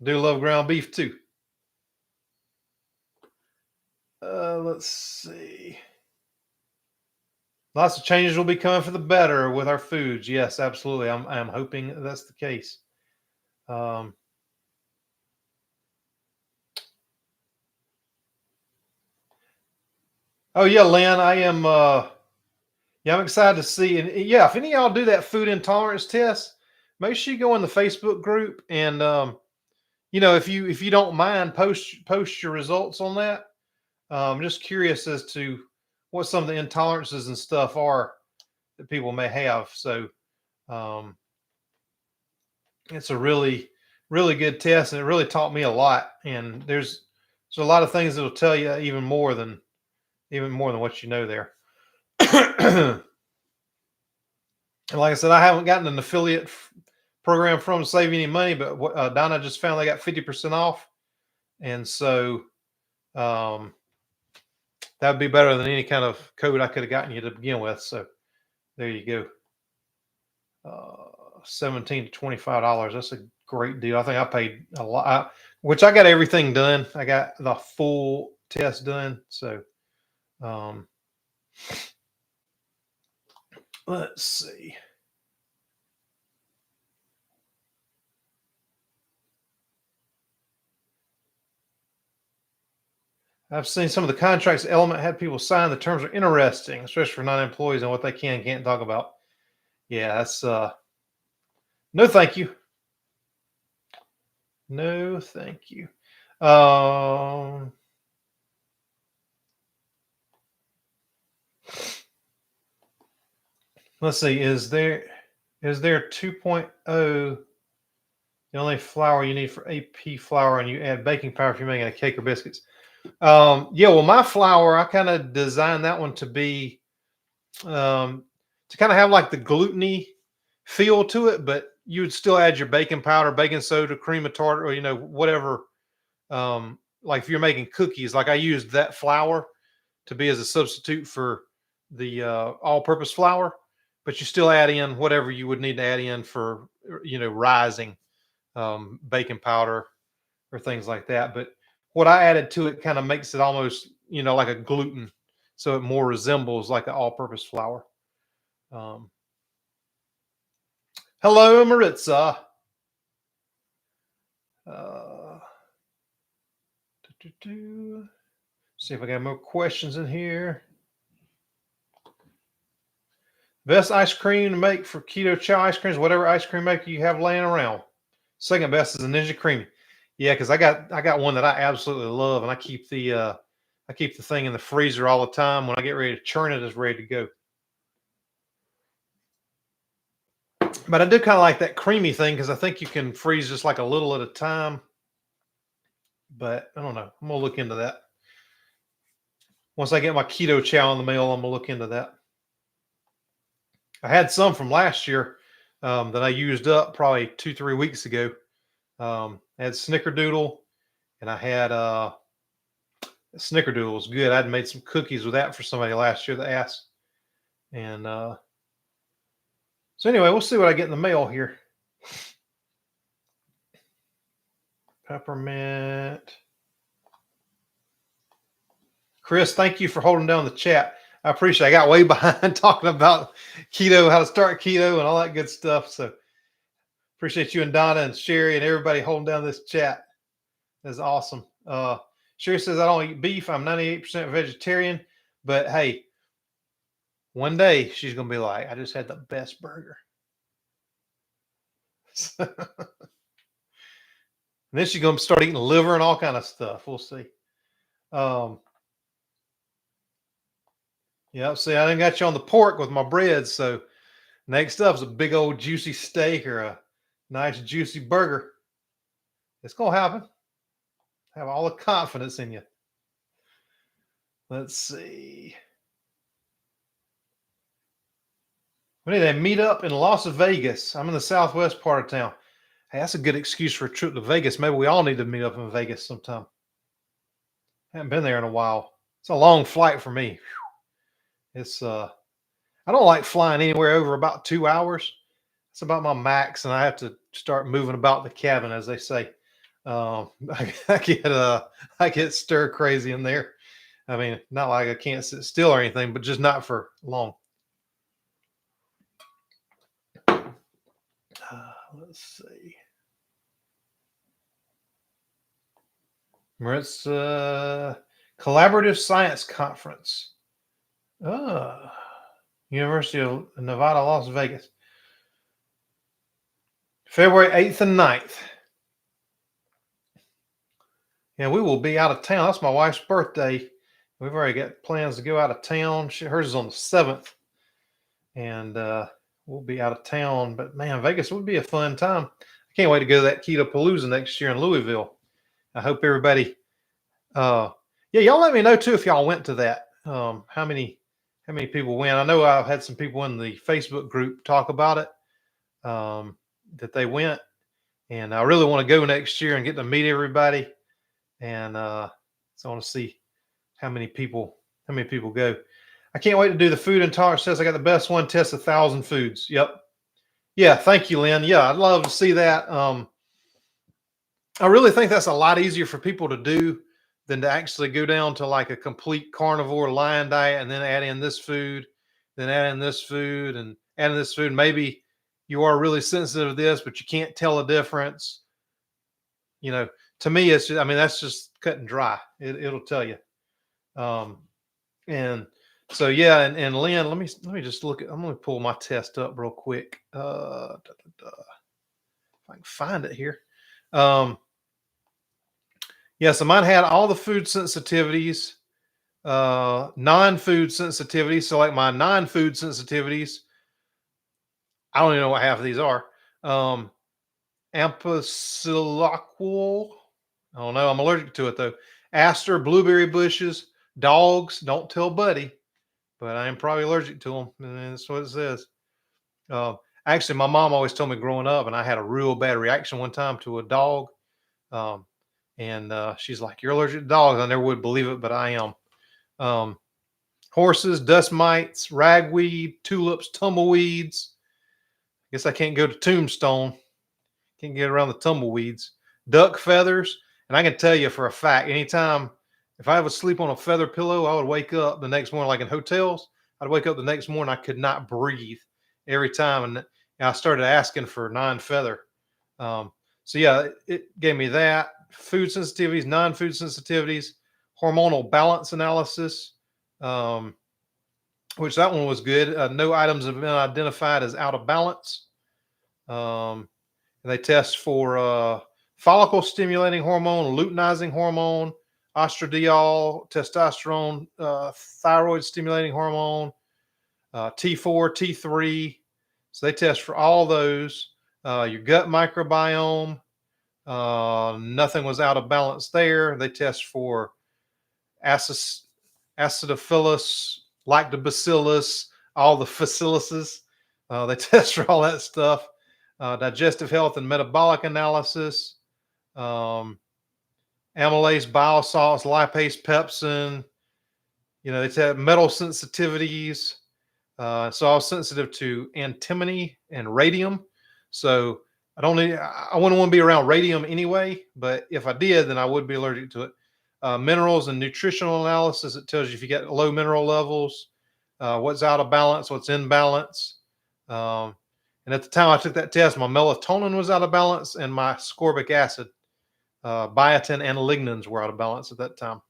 I do love ground beef too. Let's see. Lots of changes will be coming for the better with our foods. Yes, absolutely. I'm hoping that's the case. Um, oh yeah, Lynn, I am. Yeah, I'm excited to see. And yeah, if any of y'all do that food intolerance test, make sure you go in the Facebook group and if you don't mind, post your results on that. I'm just curious as to what some of the intolerances and stuff are that people may have. So um, it's a really good test, and it really taught me a lot. And there's a lot of things that'll tell you even more than what you know there. And like I said, I haven't gotten an affiliate program from to save any money, but Donna just found they got 50% off, and so um, that would be better than any kind of code I could have gotten you to begin with. So there you go. 17 to $25. That's a great deal. I think I paid a lot, which I got everything done. I got the full test done. So um, let's see. I've seen some of the contracts Element had people sign. The terms are interesting, especially for non-employees and what they can and can't talk about. Yeah, that's no thank you. No thank you. Um let's see, is there 2.0 the only flour you need for AP flour, and you add baking powder if you're making a cake or biscuits? Yeah, well, my flour, I kind of designed that one to kind of have like the gluten-y feel to it, but you would still add your baking powder, baking soda, cream of tartar, or whatever. Like if you're making cookies, like I used that flour to be as a substitute for the all-purpose flour, but you still add in whatever you would need to add in for rising baking powder or things like that. But what I added to it kind of makes it almost like a gluten, so it more resembles like an all-purpose flour. Um, Hello, Maritza. Uh, See if I got more questions in here. Best ice cream to make for keto chow ice creams, whatever ice cream maker you have laying around. Second best is a Ninja Creamy. Yeah, because I got one that I absolutely love, and I keep the thing in the freezer all the time. When I get ready to churn it, it's ready to go. But I do kind of like that creamy thing because I think you can freeze just like a little at a time. But I don't know. I'm gonna look into that. Once I get my keto chow in the mail, I'm gonna look into that. I had some from last year that I used up probably 2-3 weeks ago. I had snickerdoodle, and I had snickerdoodle was good. I'd made some cookies with that for somebody last year that asked. And so anyway, we'll see what I get in the mail here. Peppermint. Chris, thank you for holding down the chat. I appreciate it. I got way behind talking about keto, how to start keto, and all that good stuff. So appreciate you and Donna and Sherry and everybody holding down this chat. That's awesome. Sherry says, I don't eat beef. I'm 98% vegetarian. But hey, one day she's going to be like, I just had the best burger. And then she's going to start eating liver and all kind of stuff. We'll see. Yeah, see, I didn't got you on the pork with my bread. So next up is a big old juicy steak or a nice juicy burger. It's going to happen. Have all the confidence in you. Let's see. We need a meet up in Las Vegas. I'm in the southwest part of town. Hey, that's a good excuse for a trip to Vegas. Maybe we all need to meet up in Vegas sometime. Haven't been there in a while. It's a long flight for me. It's I don't like flying anywhere over about 2 hours. It's about my max, and I have to start moving about the cabin, as they say. I get stir crazy in there. I mean, not like I can't sit still or anything, but just not for long. Let's see. It's Collaborative Science Conference. University of Nevada, Las Vegas. February 8th and 9th. Yeah, we will be out of town. That's my wife's birthday. We've already got plans to go out of town. Hers is on the 7th. And we'll be out of town. But man, Vegas would be a fun time. I can't wait to go to that Keto Palooza next year in Louisville. I hope everybody yeah, y'all let me know too if y'all went to that. How many people went? I know I've had some people in the Facebook group talk about it, that they went, and I really want to go next year and get to meet everybody. And so I want to see how many people go. I can't wait to do the food intolerance test. I got the best one. Test 1,000 foods. Yep. Yeah. Thank you, Lynn. Yeah, I'd love to see that. I really think that's a lot easier for people to do than to actually go down to like a complete carnivore lion diet and then add in this food, then add in this food and add in this food. Maybe you are really sensitive to this, but you can't tell the difference. You know, to me, it's just, I mean, that's just cut and dry. It'll tell you. And so, yeah. And Lynn, let me just look at, I'm going to pull my test up real quick. If I can find it here. Yeah, so mine had all the food sensitivities, non-food sensitivities. So like my non-food sensitivities, I don't even know what half of these are. Ampicillocquol, I don't know. I'm allergic to it though. Aster, blueberry bushes, dogs. Don't tell Buddy, but I am probably allergic to them. And that's what it says. Actually, my mom always told me growing up, and I had a real bad reaction one time to a dog. And she's like, "You're allergic to dogs." I never would believe it, but I am. Horses, dust mites, ragweed, tulips, tumbleweeds. I guess I can't go to Tombstone. Can't get around the tumbleweeds. Duck feathers. And I can tell you for a fact, anytime if I was asleep on a feather pillow, I would wake up the next morning, like in hotels. I'd wake up the next morning, I could not breathe every time. And I started asking for non-feather. So yeah, it gave me that. Food sensitivities, non-food sensitivities, hormonal balance analysis, which that one was good. No items have been identified as out of balance. And they test for follicle stimulating hormone, luteinizing hormone, estradiol, testosterone, thyroid stimulating hormone, T4, T3. So they test for all those. Your gut microbiome. Nothing was out of balance there. They test for acidophilus, lactobacillus, all the faciluses. They test for all that stuff. Digestive health and metabolic analysis. Amylase, bile salts, lipase, pepsin. You know, they test metal sensitivities. So I was sensitive to antimony and radium. So I wouldn't want to be around radium anyway, but if I did, then I would be allergic to it. Minerals and nutritional analysis. It tells you if you get low mineral levels, what's out of balance, what's in balance. And at the time I took that test, my melatonin was out of balance and my ascorbic acid, biotin and lignans were out of balance at that time.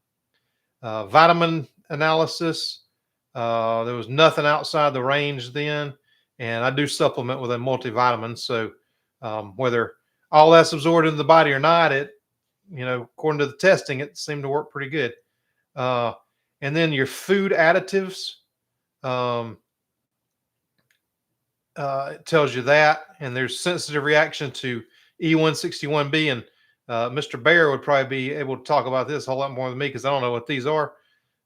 Vitamin analysis. There was nothing outside the range then. And I do supplement with a multivitamin. So whether all that's absorbed into the body or not, it, you know, according to the testing, it seemed to work pretty good. And then your food additives, it tells you that. And there's sensitive reaction to E161B. And Mr. Bear would probably be able to talk about this a whole lot more than me because I don't know what these are.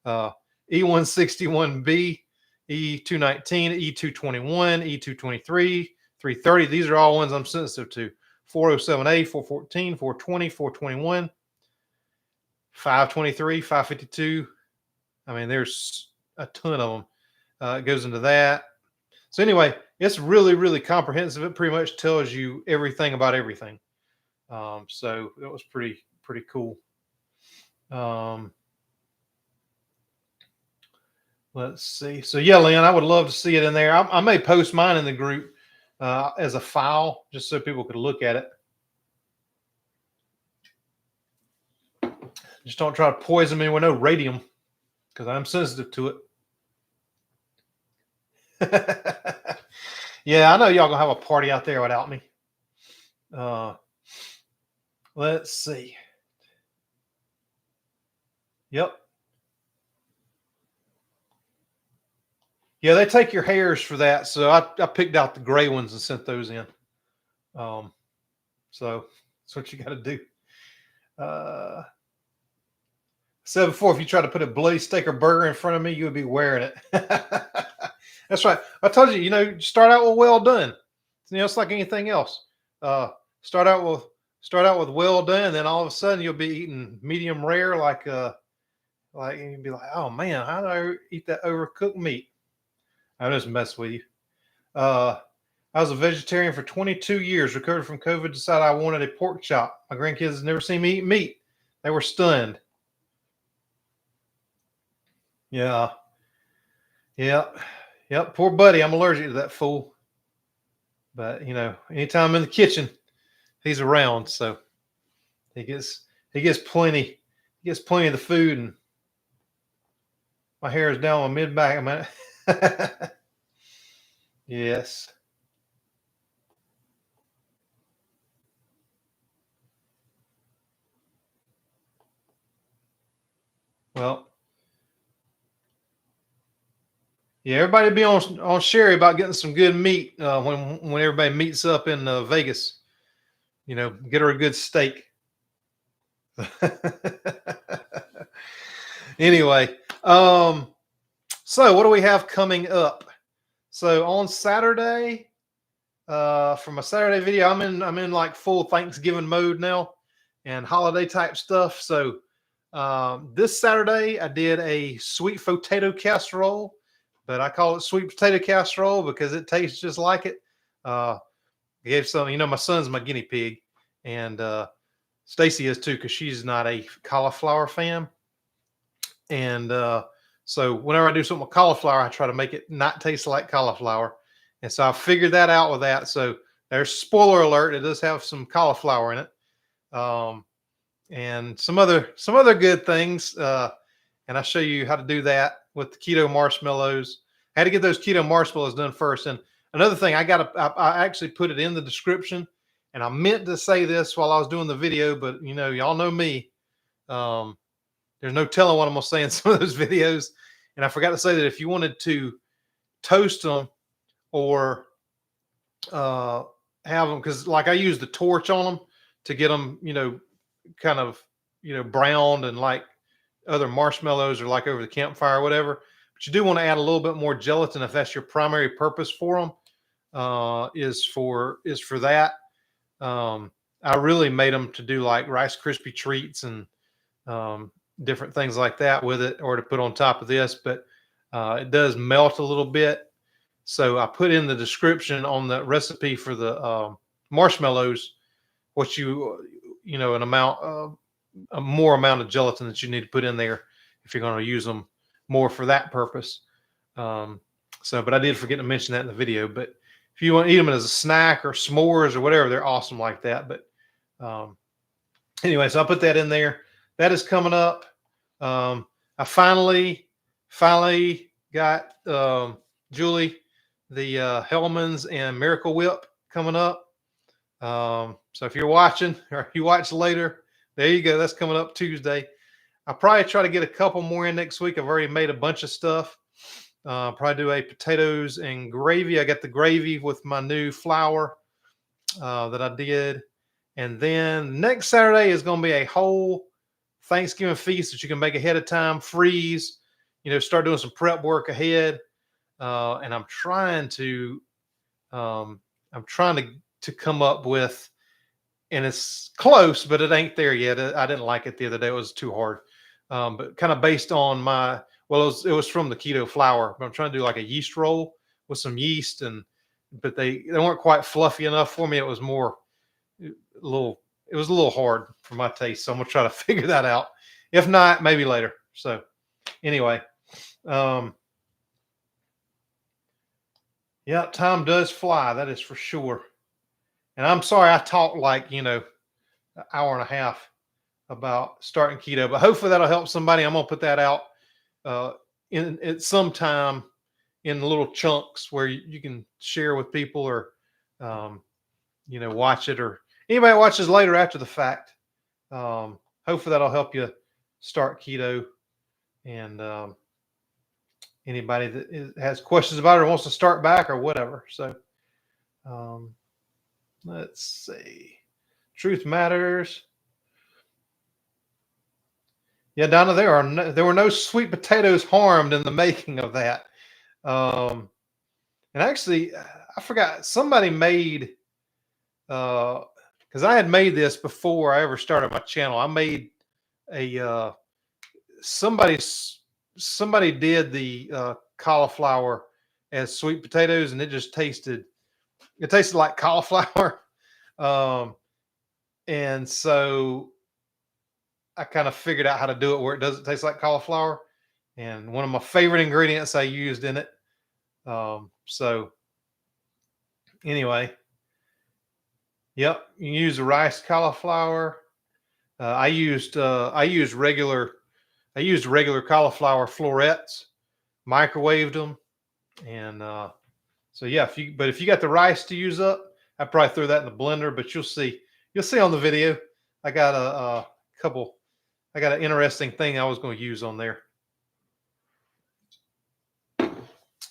E161B E219, E221, E223, 330. These are all ones I'm sensitive to. 407A, 414, 420, 421, 523, 552. I mean, there's a ton of them. It goes into that. So anyway, it's really, really comprehensive. It pretty much tells you everything about everything. So it was pretty cool. Let's see. So yeah, Leon, I would love to see it in there. I may post mine in the group as a file, just so people could look at it. Just don't try to poison me with no radium, because I'm sensitive to it. Yeah, I know y'all gonna have a party out there without me. Let's see. Yep. Yeah, they take your hairs for that. So I picked out the gray ones and sent those in. So that's what you got to do. Said before, if you try to put a bloody steak or burger in front of me, you would be wearing it. That's right. I told you, start out with well done. It's like anything else. Start out with well done, then all of a sudden you'll be eating medium rare, like you'd be like, oh man, how do I eat that overcooked meat? I'm just messing with you. I was a vegetarian for 22 years, recovered from COVID, decided I wanted a pork chop. My grandkids had never seen me eat meat. They were stunned. Yeah. Yep. Poor buddy. I'm allergic to that fool. But anytime I'm in the kitchen, he's around. So he gets plenty. He gets plenty of the food, and my hair is down my mid back. Yes. Well, yeah, everybody be on Sherry about getting some good meat when everybody meets up in Vegas. Get her a good steak. Anyway, so what do we have coming up? So on Saturday, for my Saturday video, I'm in like full Thanksgiving mode now and holiday type stuff. So this Saturday I did a sweet potato casserole, but I call it sweet potato casserole because it tastes just like it. I gave some, my son's my guinea pig, and Stacy is too, because she's not a cauliflower fan. And so whenever I do something with cauliflower, I try to make it not taste like cauliflower. And so I figured that out with that. So there's spoiler alert. It does have some cauliflower in it. And some other good things. And I'll show you how to do that with the keto marshmallows. I had to get those keto marshmallows done first. And another thing, I actually put it in the description, and I meant to say this while I was doing the video, but y'all know me. There's no telling what I'm going to say in some of those videos. And I forgot to say that if you wanted to toast them or have them, because like I use the torch on them to get them, kind of, browned and like other marshmallows or like over the campfire or whatever. But you do want to add a little bit more gelatin if that's your primary purpose for them, is for that. I really made them to do like Rice Krispie treats and different things like that with it, or to put on top of this, but it does melt a little bit. So I put in the description on the recipe for the marshmallows what an amount a more amount of gelatin that you need to put in there if you're going to use them more for that purpose. But I did forget to mention that in the video. But if you want to eat them as a snack or s'mores or whatever, they're awesome like that. But anyway, so I'll put that in there. That is coming up. I finally got Julie the Hellman's and Miracle Whip coming up. So if you're watching or you watch later, there you go. That's coming up Tuesday. I'll probably try to get a couple more in next week. I've already made a bunch of stuff. Probably do a potatoes and gravy. I got the gravy with my new flour that I did. And then next Saturday is going to be a whole Thanksgiving feast that you can make ahead of time, freeze, start doing some prep work ahead. and I'm trying to come up with, and it's close, but it ain't there yet. I didn't like it the other day; it was too hard. But kind of based on it was from the keto flour. But I'm trying to do like a yeast roll with some yeast, but they weren't quite fluffy enough for me. It was more a little it was a little hard for my taste, so I'm gonna try to figure that out. If not, maybe later. So anyway, yeah, time does fly, that is for sure. And I'm sorry I talked like an hour and a half about starting keto, but hopefully that'll help somebody. I'm gonna put that out uh, in at some time in little chunks where you can share with people, or um, watch it, or anybody watches later after the fact. Hopefully that'll help you start keto, and anybody that has questions about it or wants to start back or whatever. So um, let's see. Truth matters. Yeah, Donna, there were no sweet potatoes harmed in the making of that. Um, and actually, I forgot, somebody made, because I had made this before I ever started my channel. I made a somebody somebody did the cauliflower as sweet potatoes, and it tasted like cauliflower. um, and so I kind of figured out how to do it where it doesn't taste like cauliflower. And one of my favorite ingredients I used in it. So anyway, yep, you can use the rice cauliflower. I used regular cauliflower florets, microwaved them, and so yeah. If you got the rice to use up, I'd probably throw that in the blender. But you'll see on the video. I got a couple. I got an interesting thing I was going to use on there.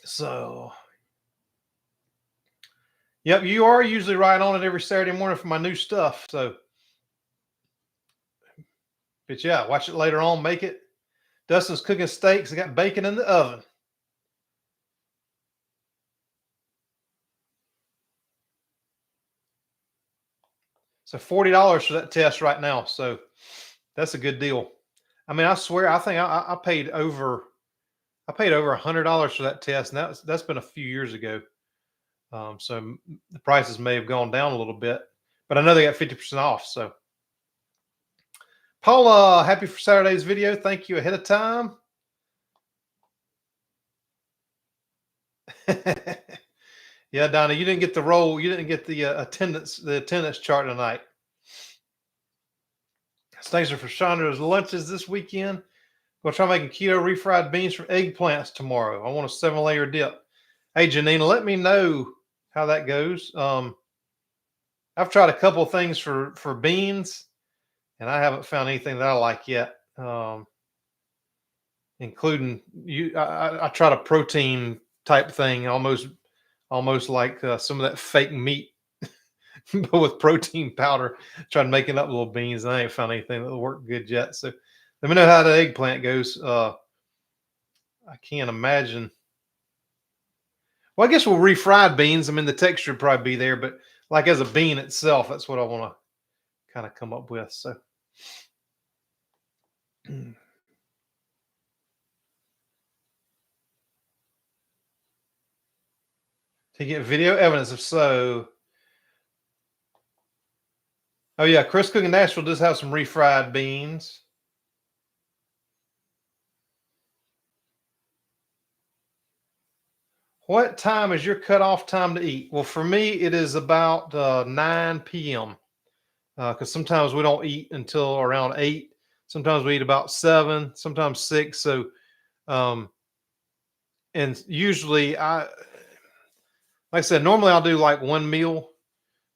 So, yep, you are usually right on it every Saturday morning for my new stuff. So, but yeah, watch it later on. Make it. Dustin's cooking steaks. I got bacon in the oven. So $40 for that test right now. So that's a good deal. I mean, I swear, I think I paid over $100 for that test, and that's been a few years ago. So the prices may have gone down a little bit, but I know they got 50% off. So, Paula, happy for Saturday's video. Thank you ahead of time. Yeah, Donna, you didn't get the roll. You didn't get the attendance chart tonight. Thanks for Chandra's lunches this weekend. We'll try making keto refried beans from eggplants tomorrow. I want a 7-layer dip. Hey, Janina, let me know how that goes. I've tried a couple of things for beans, and I haven't found anything that I like yet. Including I tried a protein type thing, almost like some of that fake meat, but with protein powder. Tried making up little beans, and I ain't found anything that'll work good yet. So let me know how the eggplant goes. I can't imagine. Well, I guess we'll refried beans. I mean, the texture would probably be there, but like as a bean itself, that's what I want to kind of come up with. So. To get video evidence, if so. Oh yeah, Chris Cooking Nashville does have some refried beans. What time is your cutoff time to eat? Well, for me, it is about 9 p.m. Because sometimes we don't eat until around 8. Sometimes we eat about 7, sometimes 6. So, and usually like I said, normally I'll do like one meal,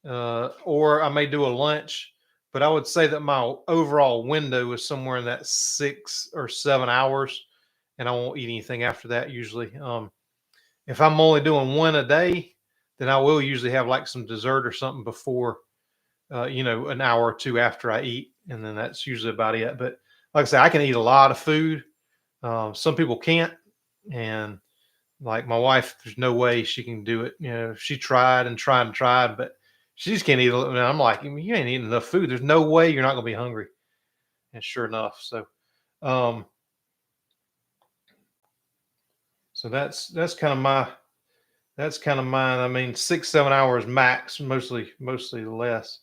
or I may do a lunch. But I would say that my overall window is somewhere in that 6 or 7 hours, and I won't eat anything after that usually. If I'm only doing one a day, then I will usually have like some dessert or something before, an hour or two after I eat. And then that's usually about it. But like I say, I can eat a lot of food. Some people can't. And Like my wife, there's no way she can do it. You know, she tried and tried and tried, but she just can't eat. And I'm like, you ain't eating enough food. There's no way you're not going to be hungry. And sure enough, um, so that's kind of mine. I mean, 6-7 hours max, mostly less.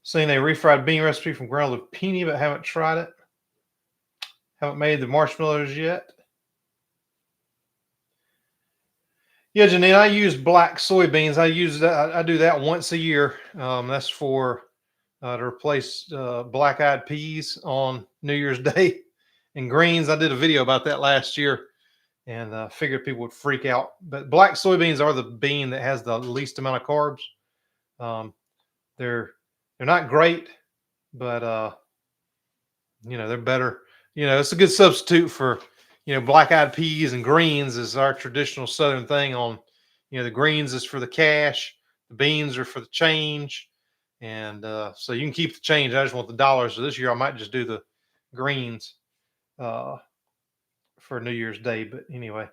Seen a refried bean recipe from ground lupini, but haven't tried it. Haven't made the marshmallows yet. Yeah, Janine, I use black soybeans. I do that once a year. That's for to replace black-eyed peas on New Year's Day and greens. I did a video about that last year, and figured people would freak out. But black soybeans are the bean that has the least amount of carbs. Um, they're not great, but they're better. It's a good substitute for black-eyed peas, and greens is our traditional Southern thing. On the greens is for the cash, the beans are for the change, and so you can keep the change. I just want the dollars. So this year I might just do the greens for New Year's Day. But anyway,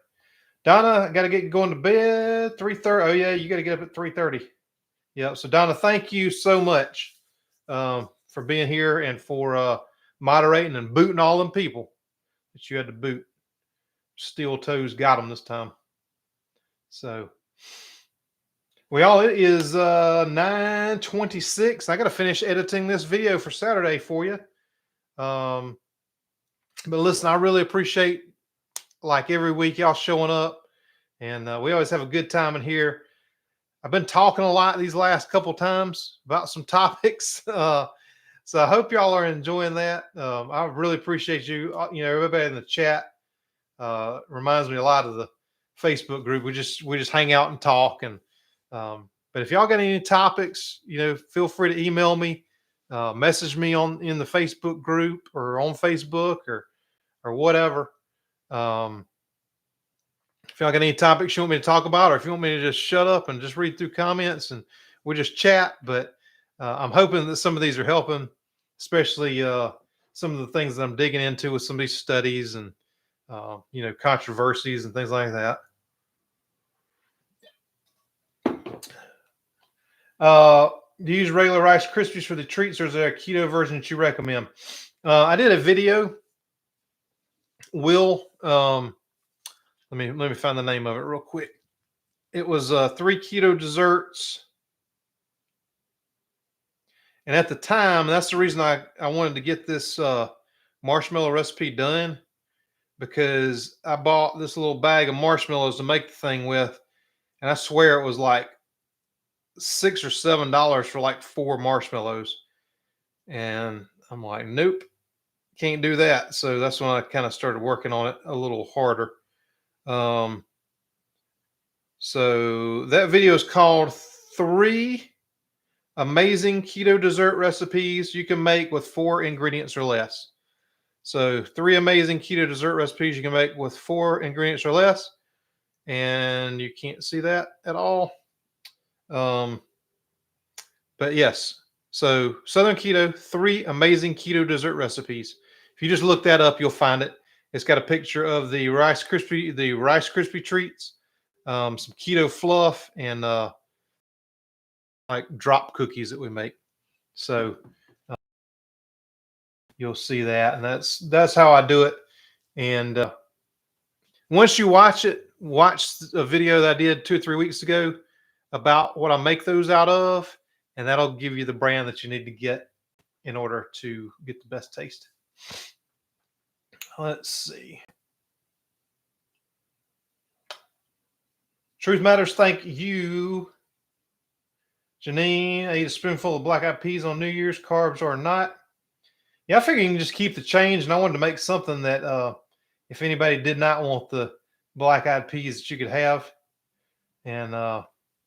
Donna, I got to get going to bed. 3:30. Oh yeah, you got to get up at 3:30. Yeah. So Donna, thank you so much for being here and for moderating and booting all them people that you had to boot. Steel toes got them this time. So it is 9:26. I got to finish editing this video for Saturday for you. But listen, I really appreciate, like every week, y'all showing up, and we always have a good time in here. I've been talking a lot these last couple times about some topics. So I hope y'all are enjoying that. I really appreciate you. Everybody in the chat reminds me a lot of the Facebook group. We just hang out and talk. And but if y'all got any topics, feel free to email me, message me in the Facebook group or on Facebook or whatever. If y'all got any topics you want me to talk about, or if you want me to just shut up and just read through comments and we just chat. But I'm hoping that some of these are helping, especially some of the things that I'm digging into with some of these studies and controversies and things like that. Do you use regular Rice Krispies for the treats, or is there a keto version that you recommend? I did a video. Let me find the name of it real quick. It was 3 keto desserts. And at the time, that's the reason I wanted to get this marshmallow recipe done, because I bought this little bag of marshmallows to make the thing with. And I swear it was like $6 or $7 for like 4 marshmallows. And I'm like, nope, can't do that. So that's when I kind of started working on it a little harder. So that video is called 3 amazing keto dessert recipes you can make with 4 ingredients or less. So 3 amazing keto dessert recipes you can make with 4 ingredients or less. And you can't see that at all. But yes, so Southern Keto, 3 amazing keto dessert recipes. If you just look that up, you'll find it. It's got a picture of the Rice Krispie treats, some keto fluff, and like drop cookies that we make. So you'll see that, and that's how I do it. And once you watch a video that I did 2 or 3 weeks ago about what I make those out of, and that'll give you the brand that you need to get in order to get the best taste. Let's see. Truth Matters, thank you. Janine, I eat a spoonful of black-eyed peas on New Year's, carbs or not. Yeah, I figured you can just keep the change, and I wanted to make something that if anybody did not want the black-eyed peas, that you could have. And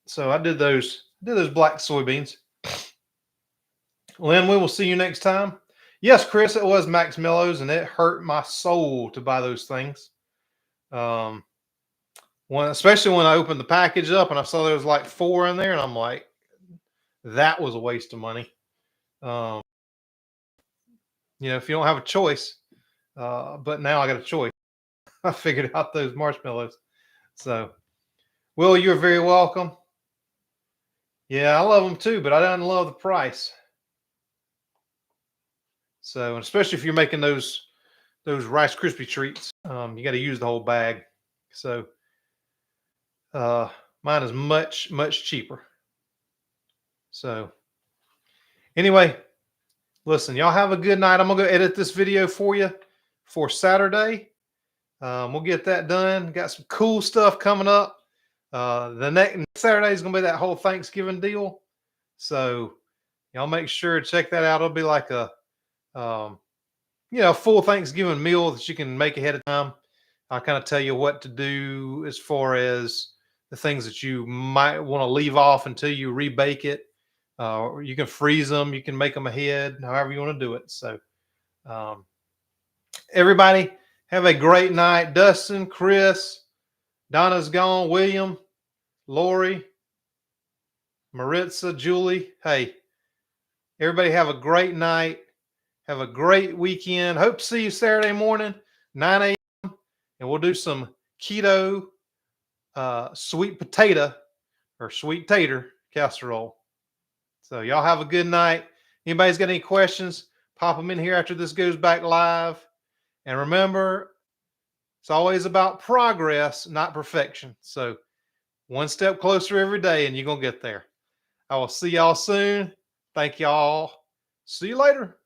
so I did those black soybeans. Lynn, we will see you next time. Yes, Chris, it was Max Mellows, and it hurt my soul to buy those things. Especially when I opened the package up and I saw there was like 4 in there, and I'm like, that was a waste of money. If you don't have a choice, but now I got a choice. I figured out those marshmallows. So, Will, you're very welcome. Yeah, I love them too, but I don't love the price. So, especially if you're making those Rice Krispie treats, you got to use the whole bag. So, uh, mine is much cheaper. So, anyway, listen, y'all have a good night. I'm gonna go edit this video for you for Saturday. We'll get that done. Got some cool stuff coming up. The next Saturday is gonna be that whole Thanksgiving deal. So y'all make sure to check that out. It'll be like a full Thanksgiving meal that you can make ahead of time. I'll kind of tell you what to do as far as the things that you might want to leave off until you rebake it. Or you can freeze them. You can make them ahead, however you want to do it. So, um, everybody have a great night. Dustin, Chris, Donna's gone, William, Lori, Maritza, Julie. Hey, everybody have a great night. Have a great weekend. Hope to see you Saturday morning, 9 a.m. And we'll do some keto sweet potato or sweet tater casserole. So y'all have a good night. Anybody's got any questions, pop them in here after this goes back live. And remember, it's always about progress, not perfection. So one step closer every day and you're going to get there. I will see y'all soon. Thank y'all. See you later.